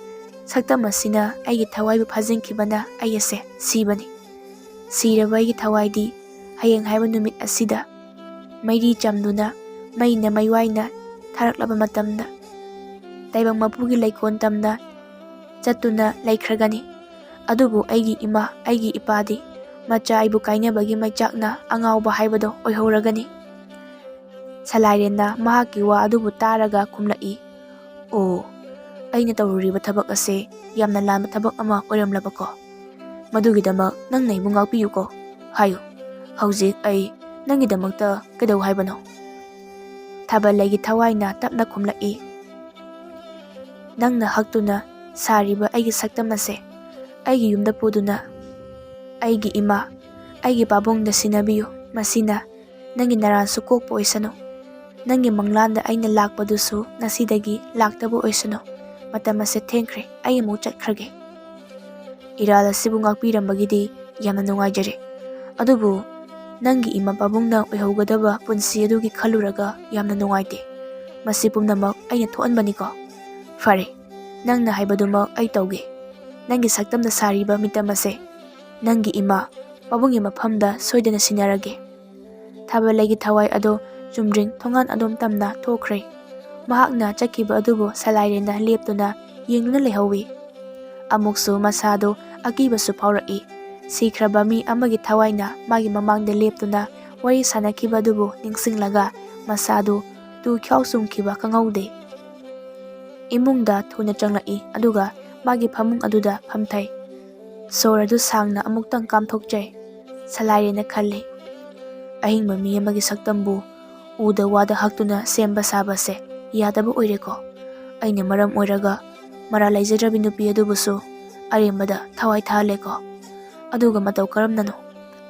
saktam asina aigi thawaibu phajingkibana ayase sibani. Siraba aigi thawaidi hayeng haiba numit asida mairi chamduna maina maiwaina tharaklaba matamda taibang mapugi laikon tamda chatuna laikhragani. Adubu aigi ima aigi ipadi macha aibu kainabagi maichakna angawba haibado oihoragani. Salairenda mahaki wa adubu taraga khumlai. O aina tawruriba thabak ase yamna lama thabak ama oiramlabako. Madugidamak nang naibu ngakpiyuko. Hayo haujik ai nangidamakta kaidaw haibano. Thabalaigi thawaina tapna khumlai. Nangna haktuna sariba aigi saktam ase aigi yumda puduna aigi ima aigi babongda sinabiyo. Masina nangi naransu kokpo oisano. Nangi manglanda aina lakpadusu nasidagi laktabu oisano. Matam ase thengkhre ai amu chatkrage. Irala sibu ngakpirambagidi yamna nungaijare. Adubu nangi ima babongna oihaugadaba punsi adugi khaluraga yamna nungaite. Masi pumnamak aina thoanbaniko. Fare nangna haibadumak ai tawge. Nangi saktamda sariba mitam ase nangi ima babongi mafamda soidana sinarage. Thabalaigi thawai ado chumring thongan adom tamna thokre. Mahakna chakiba adubu salairenda leptuna yengduna lehawi. Amuksu masado akibasu phaurai. Sikhraba mi amagi thawaina magi mamangda leptuna wari sanakiba adubu ningsinglaga masado tu khyawsumkiba kangaude. Imungda thuna changlai aduga magi phamung aduda phamthai. Soradu sangna amuktang kamthokjai. Salairena khalle. Ahingba mi amagi saktambu uda wada haktuna semba sabase yadaba oireko. Aina maram oiraga mara laijadrabi nupi adubusu arembada thawai thaleko. Aduga mataw karamnano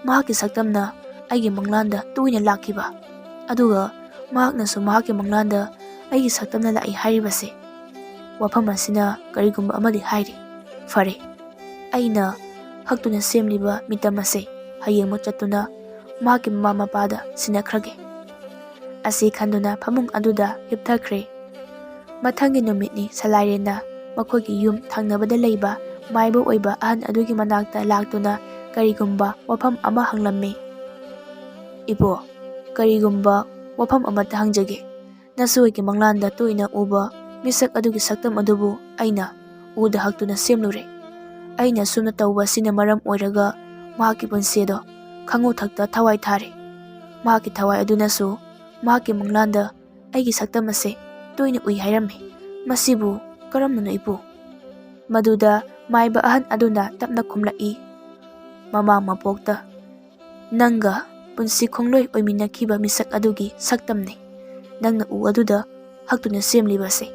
mahaki saktamna aigi manglanda tuina lakiba. Aduga mahaknasu mahaki manglanda aigi saktamna lai haribase. Wafam asina karigumba amadi hairi. Fare aina haktuna semliba mitamase hayeng chatuna mahaki mama mapada sinakhrage. Asi khanduna phamung aduda hipthakre. Mathangi numitni salairena makhogi yum thangnabada leiba maibo oiba ahan adugi manakta laktuna karigumba wafam ama hanglamme. Ibo karigumba wafam amata hangjage. Nasuigi manglanda tuina uba misak adugi saktam adubu aina uda haktuna semlure. Aina sumna tawba sina maram oiraga mahaki punsedo khangu thakta thawai thare. Mahaki thawai adunasu mahaki manglanda aigi saktam ase toina ui hairame. Masibu karamnano ipu. Maduda maiba ahan aduna tapna khumlai. Mamang mapokta nanga punsi khongloi oiminakiba misak adugi saktamne. Nangna u aduda haktuna semlibase.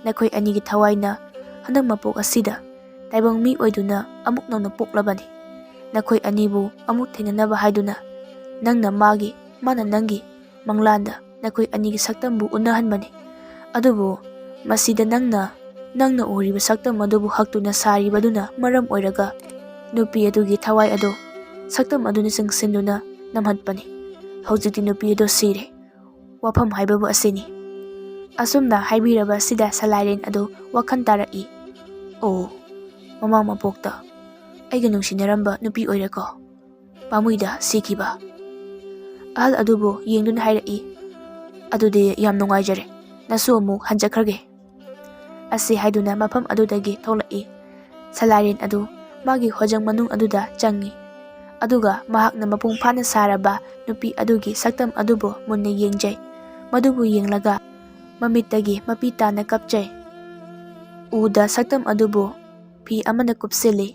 Nakhoi anigi thawaina handak mapok asida taibang mi oiduna amuk nangna poklabani. Nakhoi anibu amuk thenganaba haiduna nangna magi mana nangi ꯃꯪꯂꯥꯟꯗ ꯅꯈꯣꯏ ꯑꯅꯤꯒꯤ ꯁꯛꯇꯝꯕꯨ ꯎꯅꯍꯟꯕꯅꯤ꯫ ꯑꯗꯨꯕꯨ ꯃꯁꯤꯗ ꯅꯪꯅ ꯎꯔꯤꯕ ꯁꯛꯇꯝ ꯑꯗꯨꯕꯨ ꯍꯛꯇꯨꯅ ꯁꯥꯔꯤꯕꯗꯨꯅ ꯃꯔꯝ ꯑꯣꯏꯔꯒ ꯅꯨꯄꯤ ꯑꯗꯨꯒꯤ ꯊꯋꯥꯏ ꯑꯗꯨ ꯁꯛꯇꯝ ꯑꯗꯨꯅ ꯆꯤꯡꯁꯤꯟꯗꯨꯅ ꯅꯝꯍꯠꯄꯅꯤ꯫ ꯍꯧꯖꯤꯛꯇꯤ ꯅꯨꯄꯤ ꯑꯗꯨ ꯁꯤꯔꯦ꯫ ꯋꯥꯐꯝ ꯍꯥꯏꯕꯕꯨ ꯑꯁꯤꯅꯤ꯫ ꯑꯁꯨꯝꯅ ꯍꯥꯏꯕꯤꯔꯕ ꯑꯁꯤꯗ ꯁꯂꯥꯏꯔꯦꯟ ꯑꯗꯨ ꯋꯥꯈꯜ ꯇꯥꯔꯛꯏ꯫ ꯑꯣ, ꯃꯃꯥ ꯃꯄꯣꯛꯇ ꯑꯩꯒ ꯅꯨꯡꯁꯤꯅꯔꯝꯕ ꯅꯨꯄꯤ ꯑꯣꯏꯔꯦꯀꯣ꯫ ꯄꯥꯃꯨꯏꯗ ꯁꯤꯈꯤꯕ꯫ ꯑꯍꯜ ꯑꯗꯨꯕꯨ ꯌꯦꯡꯗꯨꯅ ꯍꯥꯏꯔꯛꯏ꯫ ꯑꯗꯨꯗꯤ ꯌꯥꯝ ꯅꯨꯡꯉꯥꯏꯖꯔꯦ, ꯅꯁꯨ ꯑꯃꯨꯛ ꯍꯟꯖꯈ꯭ꯔꯒꯦ꯫ ꯑꯁꯤ ꯍꯥꯏꯗꯨꯅ ꯃꯐꯝ ꯑꯗꯨꯗꯒꯤ ꯊꯣꯛꯂꯛꯏ꯫ ꯁꯂꯥꯏꯔꯦꯟ ꯑꯗꯨ ꯃꯥꯒꯤ ꯍꯣꯖꯪ ꯃꯅꯨꯡ ꯑꯗꯨꯗ ꯆꯪꯉꯤ꯫ ꯑꯗꯨꯒ ꯃꯍꯥꯛꯅ ꯃꯄꯨꯡ ꯐꯥꯅ ꯁꯥꯔꯕ ꯅꯨꯄꯤ ꯑꯗꯨꯒꯤ ꯁꯛꯇꯝ ꯑꯗꯨꯕꯨ ꯃꯨꯟꯅ ꯌꯦꯡꯖꯩ꯫ ꯃꯗꯨꯕꯨ ꯌꯦꯡꯂꯒ ꯃꯃꯤꯠꯇꯒꯤ ꯃꯄꯤ ꯇꯥꯅ ꯀꯞꯆꯩ꯫ ꯎꯗ ꯁꯛꯇꯝ ꯑꯗꯨꯕꯨ ꯐꯤ ꯑꯃꯅ ꯀꯨꯞꯁꯤꯜꯂꯤ꯫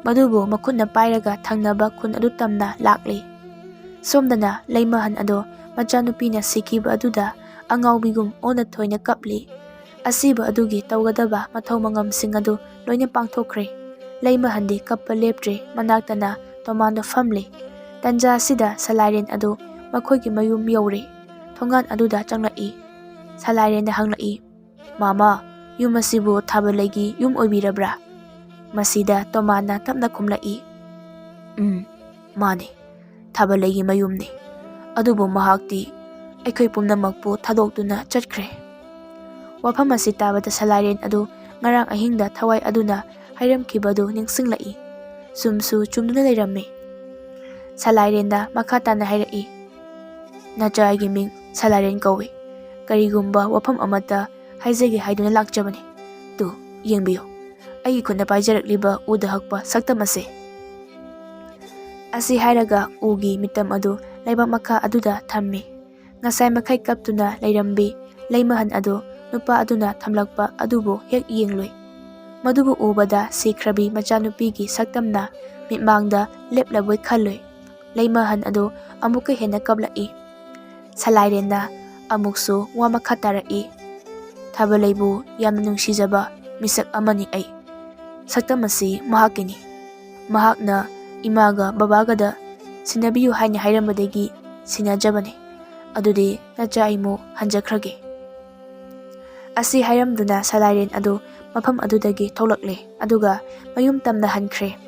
ꯃꯗꯨꯕꯨ ꯃꯈꯨꯠꯅ ꯄꯥꯏꯔꯒ ꯊꯪꯅꯕ ꯈꯨꯟ ꯑꯗꯨ ꯇꯝꯅ ꯂꯥꯛꯂꯤ꯫ ꯁꯣꯝꯗꯅ ꯂꯩꯃꯍꯟ ꯑꯗꯣ ꯃꯆꯥꯅꯨꯄꯤꯅ ꯁꯤꯈꯤꯕ ꯑꯗꯨꯗ ꯑꯉꯥꯎꯕꯤꯒꯨꯝ ꯑꯣꯟꯅ ꯊꯣꯏꯅ ꯀꯞꯂꯤ꯫ ꯑꯁꯤꯕ ꯑꯗꯨꯒꯤ ꯇꯧꯒꯗꯕ ꯃꯊꯧ ꯃꯉꯝꯁꯤꯡ ꯑꯗꯨ ꯂꯣꯏꯅ ꯄꯥꯡꯊꯣꯛꯈ꯭ꯔꯦ꯫ ꯂꯩꯃꯍꯟꯗꯤ ꯀꯞꯄ ꯂꯦꯞꯇ꯭ꯔꯤ, ꯃꯅꯥꯛꯇꯅ ꯇꯣꯃꯥꯟꯗꯣ ꯐꯝꯂꯤ꯫ ꯇꯟꯖꯥ ꯑꯁꯤꯗ ꯁꯂꯥꯏꯔꯦꯟ ꯑꯗꯨ ꯃꯈꯣꯏꯒꯤ ꯃꯌꯨꯝ ꯌꯧꯔꯦ꯫ ꯊꯣꯡꯒꯥꯟ ꯑꯗꯨꯗ ꯆꯪꯂꯛꯏ꯫ ꯁꯂꯥꯏꯔꯦꯟꯅ ꯍꯪꯂꯛꯏ, ꯃꯥꯃꯥ, ꯌꯨꯝ ꯑꯁꯤꯕꯨ ꯊꯥꯕꯜꯂꯩꯒꯤ ꯌꯨꯝ ꯑꯣꯏꯕꯤꯔꯕ꯭ꯔꯥ? ꯃꯁꯤꯗ ꯇꯣꯃꯥꯟꯅ ꯇꯞꯅ ꯈꯨꯝꯂꯛꯏ, ꯃꯥꯅꯤ, ꯊꯥꯕꯜꯂꯩꯒꯤ ꯃꯌꯨꯝꯅꯤ꯫ ꯑꯗꯨꯕꯨ ꯃꯍꯥꯛꯇꯤ ꯑꯩꯈꯣꯏ ꯄꯨꯝꯅꯃꯛꯄꯨ ꯊꯥꯗꯣꯛꯇꯨꯅ ꯆꯠꯈ꯭ꯔꯦ꯫ ꯋꯥꯐꯝ ꯑꯁꯤ ꯇꯥꯕꯗ ꯁꯂꯥꯏꯔꯦꯟ ꯑꯗꯨ ꯉꯔꯥꯡ ꯑꯍꯤꯡꯗ ꯊꯋꯥꯏ ꯑꯗꯨꯅ ꯍꯥꯏꯔꯝꯈꯤꯕꯗꯨ ꯅꯤꯡꯁꯤꯡꯂꯛꯏ꯫ ꯆꯨꯝꯁꯨ ꯆꯨꯝꯗꯨꯅ ꯂꯩꯔꯝꯃꯤ꯫ ꯁꯂꯥꯏꯔꯦꯟꯅ ꯃꯈꯥ ꯇꯥꯅ ꯍꯥꯏꯔꯛꯏ, ꯅꯆꯥ ꯑꯩꯒꯤ ꯃꯤꯡ ꯁꯂꯥꯏꯔꯦꯟ ꯀꯧꯏ꯫ ꯀꯔꯤꯒꯨꯝꯕ ꯋꯥꯐꯝ ꯑꯃꯠꯇ ꯍꯥꯏꯖꯒꯦ ꯍꯥꯏꯗꯨꯅ ꯂꯥꯛꯆꯕꯅꯤ꯫ ꯇꯨ ꯌꯦꯡꯕꯤꯌꯨ, ꯑꯩꯒꯤ ꯈꯨꯠꯅ ꯄꯥꯏꯖꯔꯛꯂꯤꯕ ꯎꯗ ꯍꯛꯄ ꯁꯛꯇꯝ ꯑꯁꯤ꯫ ꯑꯁꯤ ꯍꯥꯏꯔꯒ ꯎꯒꯤ ꯃꯤꯇꯝ ꯑꯗꯨ ꯂꯩꯕꯥꯛ ꯃꯈꯥ ꯑꯗꯨꯗ ꯊꯝꯃꯤ꯫ ꯉꯁꯥꯏ ꯃꯈꯩ ꯀꯞꯇꯨꯅ ꯂꯩꯔꯝꯕꯤ ꯂꯩꯃꯍꯟ ꯑꯗꯨ ꯅꯨꯄꯥ ꯑꯗꯨꯅ ꯊꯝꯂꯛꯄ ꯑꯗꯨꯕꯨ ꯍꯦꯛ ꯌꯦꯡꯂꯨꯏ꯫ ꯃꯗꯨꯕꯨ ꯎꯕꯗ ꯁꯤꯈ꯭ꯔꯕꯤ ꯃꯆꯥꯅꯨꯄꯤꯒꯤ ꯁꯛꯇꯝꯅ ꯃꯤꯠꯃꯥꯡꯗ ꯂꯦꯞꯂꯕꯣꯏ ꯈꯜꯂꯨꯏ꯫ ꯂꯩꯃꯍꯟ ꯑꯗꯨ ꯑꯃꯨꯛꯀ ꯍꯦꯟꯅ ꯀꯞꯂꯛꯏ꯫ ꯁꯂꯥꯏꯔꯦꯟꯅ ꯑꯃꯨꯛꯁꯨ ꯋꯥ ꯃꯈꯥ ꯇꯥꯔꯛꯏ, ꯊꯥꯕꯜꯂꯩꯕꯨ ꯌꯥꯝꯅ ꯅꯨꯡꯁꯤꯖꯕ ꯃꯤꯁꯛ ꯑꯃꯅꯤ ꯑꯩ꯫ ꯁꯛꯇꯝ ꯑꯁꯤ ꯃꯍꯥꯛꯀꯤꯅꯤ꯫ ꯃꯍꯥꯛꯅ ꯏꯃꯥꯒ ꯕꯕꯥꯒꯗ ꯁꯤꯟꯅꯕꯤꯌꯨ ꯍꯥꯏꯅ ꯍꯥꯏꯔꯝꯕꯗꯒꯤ ꯁꯤꯟꯅꯖꯕꯅꯤ꯫ ꯑꯗꯨꯗꯤ ꯅꯆꯥ ꯑꯩꯃꯨꯛ ꯍꯟꯖꯈ꯭ꯔꯒꯦ꯫ ꯑꯁꯤ ꯍꯥꯏꯔꯝꯗꯨꯅ ꯁꯂꯥꯏꯔꯦꯟ ꯑꯗꯨ ꯃꯐꯝ ꯑꯗꯨꯗꯒꯤ ꯊꯣꯛꯂꯛꯂꯦ, ꯑꯗꯨꯒ ꯃꯌꯨꯝ ꯇꯝꯅ ꯍꯟꯈ꯭ꯔꯦ꯫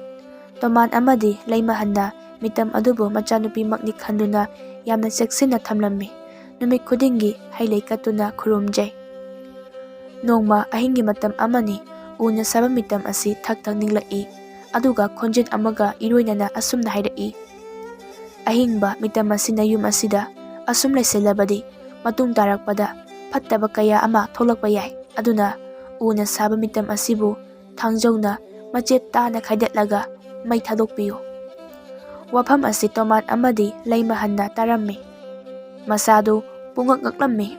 ꯇꯣꯃꯥꯟ ꯑꯃꯗꯤ ꯂꯩꯃꯍꯟꯅ ꯃꯤꯇꯝ ꯑꯗꯨꯕꯨ ꯃꯆꯥꯅꯨꯄꯤꯃꯛꯅꯤ ꯈꯟꯗꯨꯅ ꯌꯥꯝꯅ ꯆꯦꯛꯁꯤꯟꯅ ꯊꯝꯂꯝꯃꯤ꯫ ꯅꯨꯃꯤꯠ ꯈꯨꯗꯤꯡꯒꯤ ꯍꯩꯂꯩ ꯀꯠꯇꯨꯅ ꯈꯨꯔꯨꯝꯖꯩ꯫ ꯅꯣꯡꯃ ꯑꯍꯤꯡꯒꯤ ꯃꯇꯝ ꯑꯃꯅꯤ꯫ ꯎꯅ ꯁꯥꯕ ꯃꯤꯇꯝ ꯑꯁꯤ ꯊꯛ ꯊꯛ ꯅꯤꯛꯂꯛꯏ, ꯑꯗꯨꯒ ꯈꯣꯟꯖꯦꯜ ꯑꯃꯒ ꯏꯔꯣꯏꯅꯅ ꯑꯁꯨꯝꯅ ꯍꯥꯏꯔꯛꯏ, ꯑꯍꯤꯡꯕ ꯃꯤꯇꯝ ꯑꯁꯤꯅ ꯌꯨꯝ ꯑꯁꯤꯗ ꯑꯁꯨꯝ ꯂꯩꯁꯤꯜꯂꯕꯗꯤ ꯃꯇꯨꯡ ꯇꯥꯔꯛꯄꯗ ꯐꯠꯇꯕ ꯀꯌꯥ ꯑꯃ ꯊꯣꯛꯂꯛꯄ ꯌꯥꯏ꯫ ꯑꯗꯨꯅ ꯎꯅ ꯁꯥꯕ ꯃꯤꯇꯝ ꯑꯁꯤꯕꯨ ꯊꯥꯡꯖꯧꯅ ꯃꯆꯦꯠ ꯇꯥꯅ ꯈꯥꯏꯗꯠꯂꯒ ꯃꯩ ꯊꯥꯗꯣꯛꯄꯤꯌꯨ꯫ ꯋꯥꯐꯝ ꯑꯁꯤ ꯇꯣꯃꯥꯟ ꯑꯃꯗꯤ ꯂꯩꯃꯍꯟꯅ ꯇꯥꯔꯝꯃꯤ꯫ ꯃꯁꯥꯗꯨ ꯄꯨꯡꯉꯛ ꯉꯛꯂꯝꯃꯤ꯫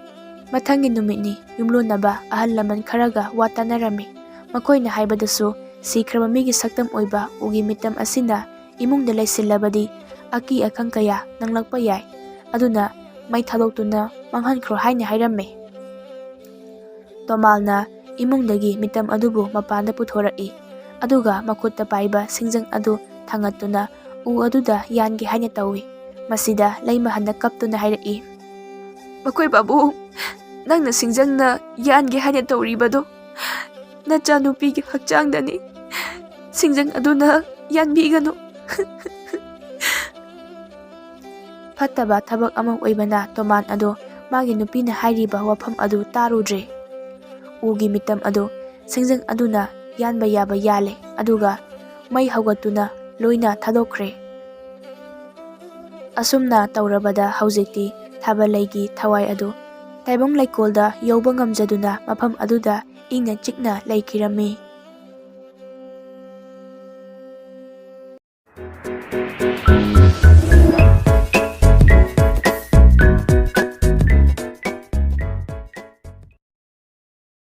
ꯃꯊꯪꯒꯤ ꯅꯨꯃꯤꯠꯅꯤ꯫ ꯌꯨꯝꯂꯣꯟꯅꯕ ꯑꯍꯜ ꯂꯃꯟ ꯈꯔꯒ ꯋꯥ ꯇꯥꯅꯔꯝꯃꯤ꯫ ꯃꯈꯣꯏꯅ ꯍꯥꯏꯕꯗꯁꯨ ꯁꯤꯈ꯭ꯔꯕ ꯃꯤꯒꯤ ꯁꯛꯇꯝ ꯑꯣꯏꯕ ꯎꯒꯤ ꯃꯤꯇꯝ ꯑꯁꯤꯅ ꯏꯃꯨꯡꯗ ꯂꯩꯁꯤꯜꯂꯕꯗꯤ ꯑꯀꯤ ꯑꯈꯪ ꯀꯌꯥ ꯅꯪꯂꯛꯄ ꯌꯥꯏ꯫ ꯑꯗꯨꯅ ꯃꯩ ꯊꯥꯗꯣꯛꯇꯨꯅ ꯃꯥꯡꯍꯟꯈ꯭ꯔꯣ ꯍꯥꯏꯅ ꯍꯥꯏꯔꯝꯃꯤ꯫ ꯇꯣꯃꯥꯜꯅ ꯏꯃꯨꯡꯗꯒꯤ ꯃꯤꯇꯝ ꯑꯗꯨꯕꯨ ꯃꯄꯥꯟꯗ ꯄꯨꯊꯣꯔꯛꯏ, ꯑꯗꯨꯒ ꯃꯈꯨꯠꯇ ꯄꯥꯏꯕ ꯁꯤꯡꯖꯪ ꯑꯗꯨ ꯊꯥꯡꯒꯠꯇꯨꯅ ꯎ ꯑꯗꯨꯗ ꯌꯥꯟꯒꯦ ꯍꯥꯏꯅ ꯇꯧꯏ꯫ ꯃꯁꯤꯗ ꯂꯩꯃꯍꯟꯅ ꯀꯞꯇꯨꯅ ꯍꯥꯏꯔꯛꯏ, ꯃꯈꯣꯏ ꯄꯥꯕꯨꯡ, ꯅꯪꯅ ꯁꯤꯡꯖꯪꯅ ꯌꯥꯟꯒꯦ ꯍꯥꯏꯅ ꯇꯧꯔꯤꯕꯗꯣ ꯅꯆꯥꯅꯨꯄꯤꯒꯤ ꯍꯛꯆꯥꯡꯗꯅꯤ꯫ ꯁꯤꯡꯖꯪ ꯑꯗꯨꯅ ꯌꯥꯟꯕꯤꯒꯅꯨ꯫ ꯐꯠꯇꯕ ꯊꯕꯛ ꯑꯃ ꯑꯣꯏꯕꯅ ꯇꯣꯃꯥꯟ ꯑꯗꯣ ꯃꯥꯒꯤ ꯅꯨꯄꯤꯅ ꯍꯥꯏꯔꯤꯕ ꯋꯥꯐꯝ ꯑꯗꯨ ꯇꯥꯔꯨꯗ꯭ꯔꯦ꯫ ꯎꯒꯤ ꯃꯤꯇꯝ ꯑꯗꯨ ꯁꯤꯡꯖꯪ ꯑꯗꯨꯅ ꯌꯥꯟꯕ ꯌꯥꯕ ꯌꯥꯜꯂꯦ, ꯑꯗꯨꯒ ꯃꯩ ꯍꯧꯒꯠꯇꯨꯅ ꯂꯣꯏꯅ ꯊꯥꯗꯣꯛꯈ꯭ꯔꯦ꯫ ꯑꯁꯨꯝꯅ ꯇꯧꯔꯕꯗ ꯍꯧꯖꯤꯛꯇꯤ ꯊꯥꯕꯜꯂꯩꯒꯤ ꯊꯋꯥꯏ ꯑꯗꯨ ꯇꯥꯏꯕꯪ ꯂꯩꯀꯣꯜꯗ ꯌꯧꯕ ꯉꯝꯖꯗꯨꯅ ꯃꯐꯝ ꯑꯗꯨꯗ ꯏꯪꯅ ꯆꯤꯛꯅ ꯂꯩꯈꯤꯔꯝꯃꯤ꯫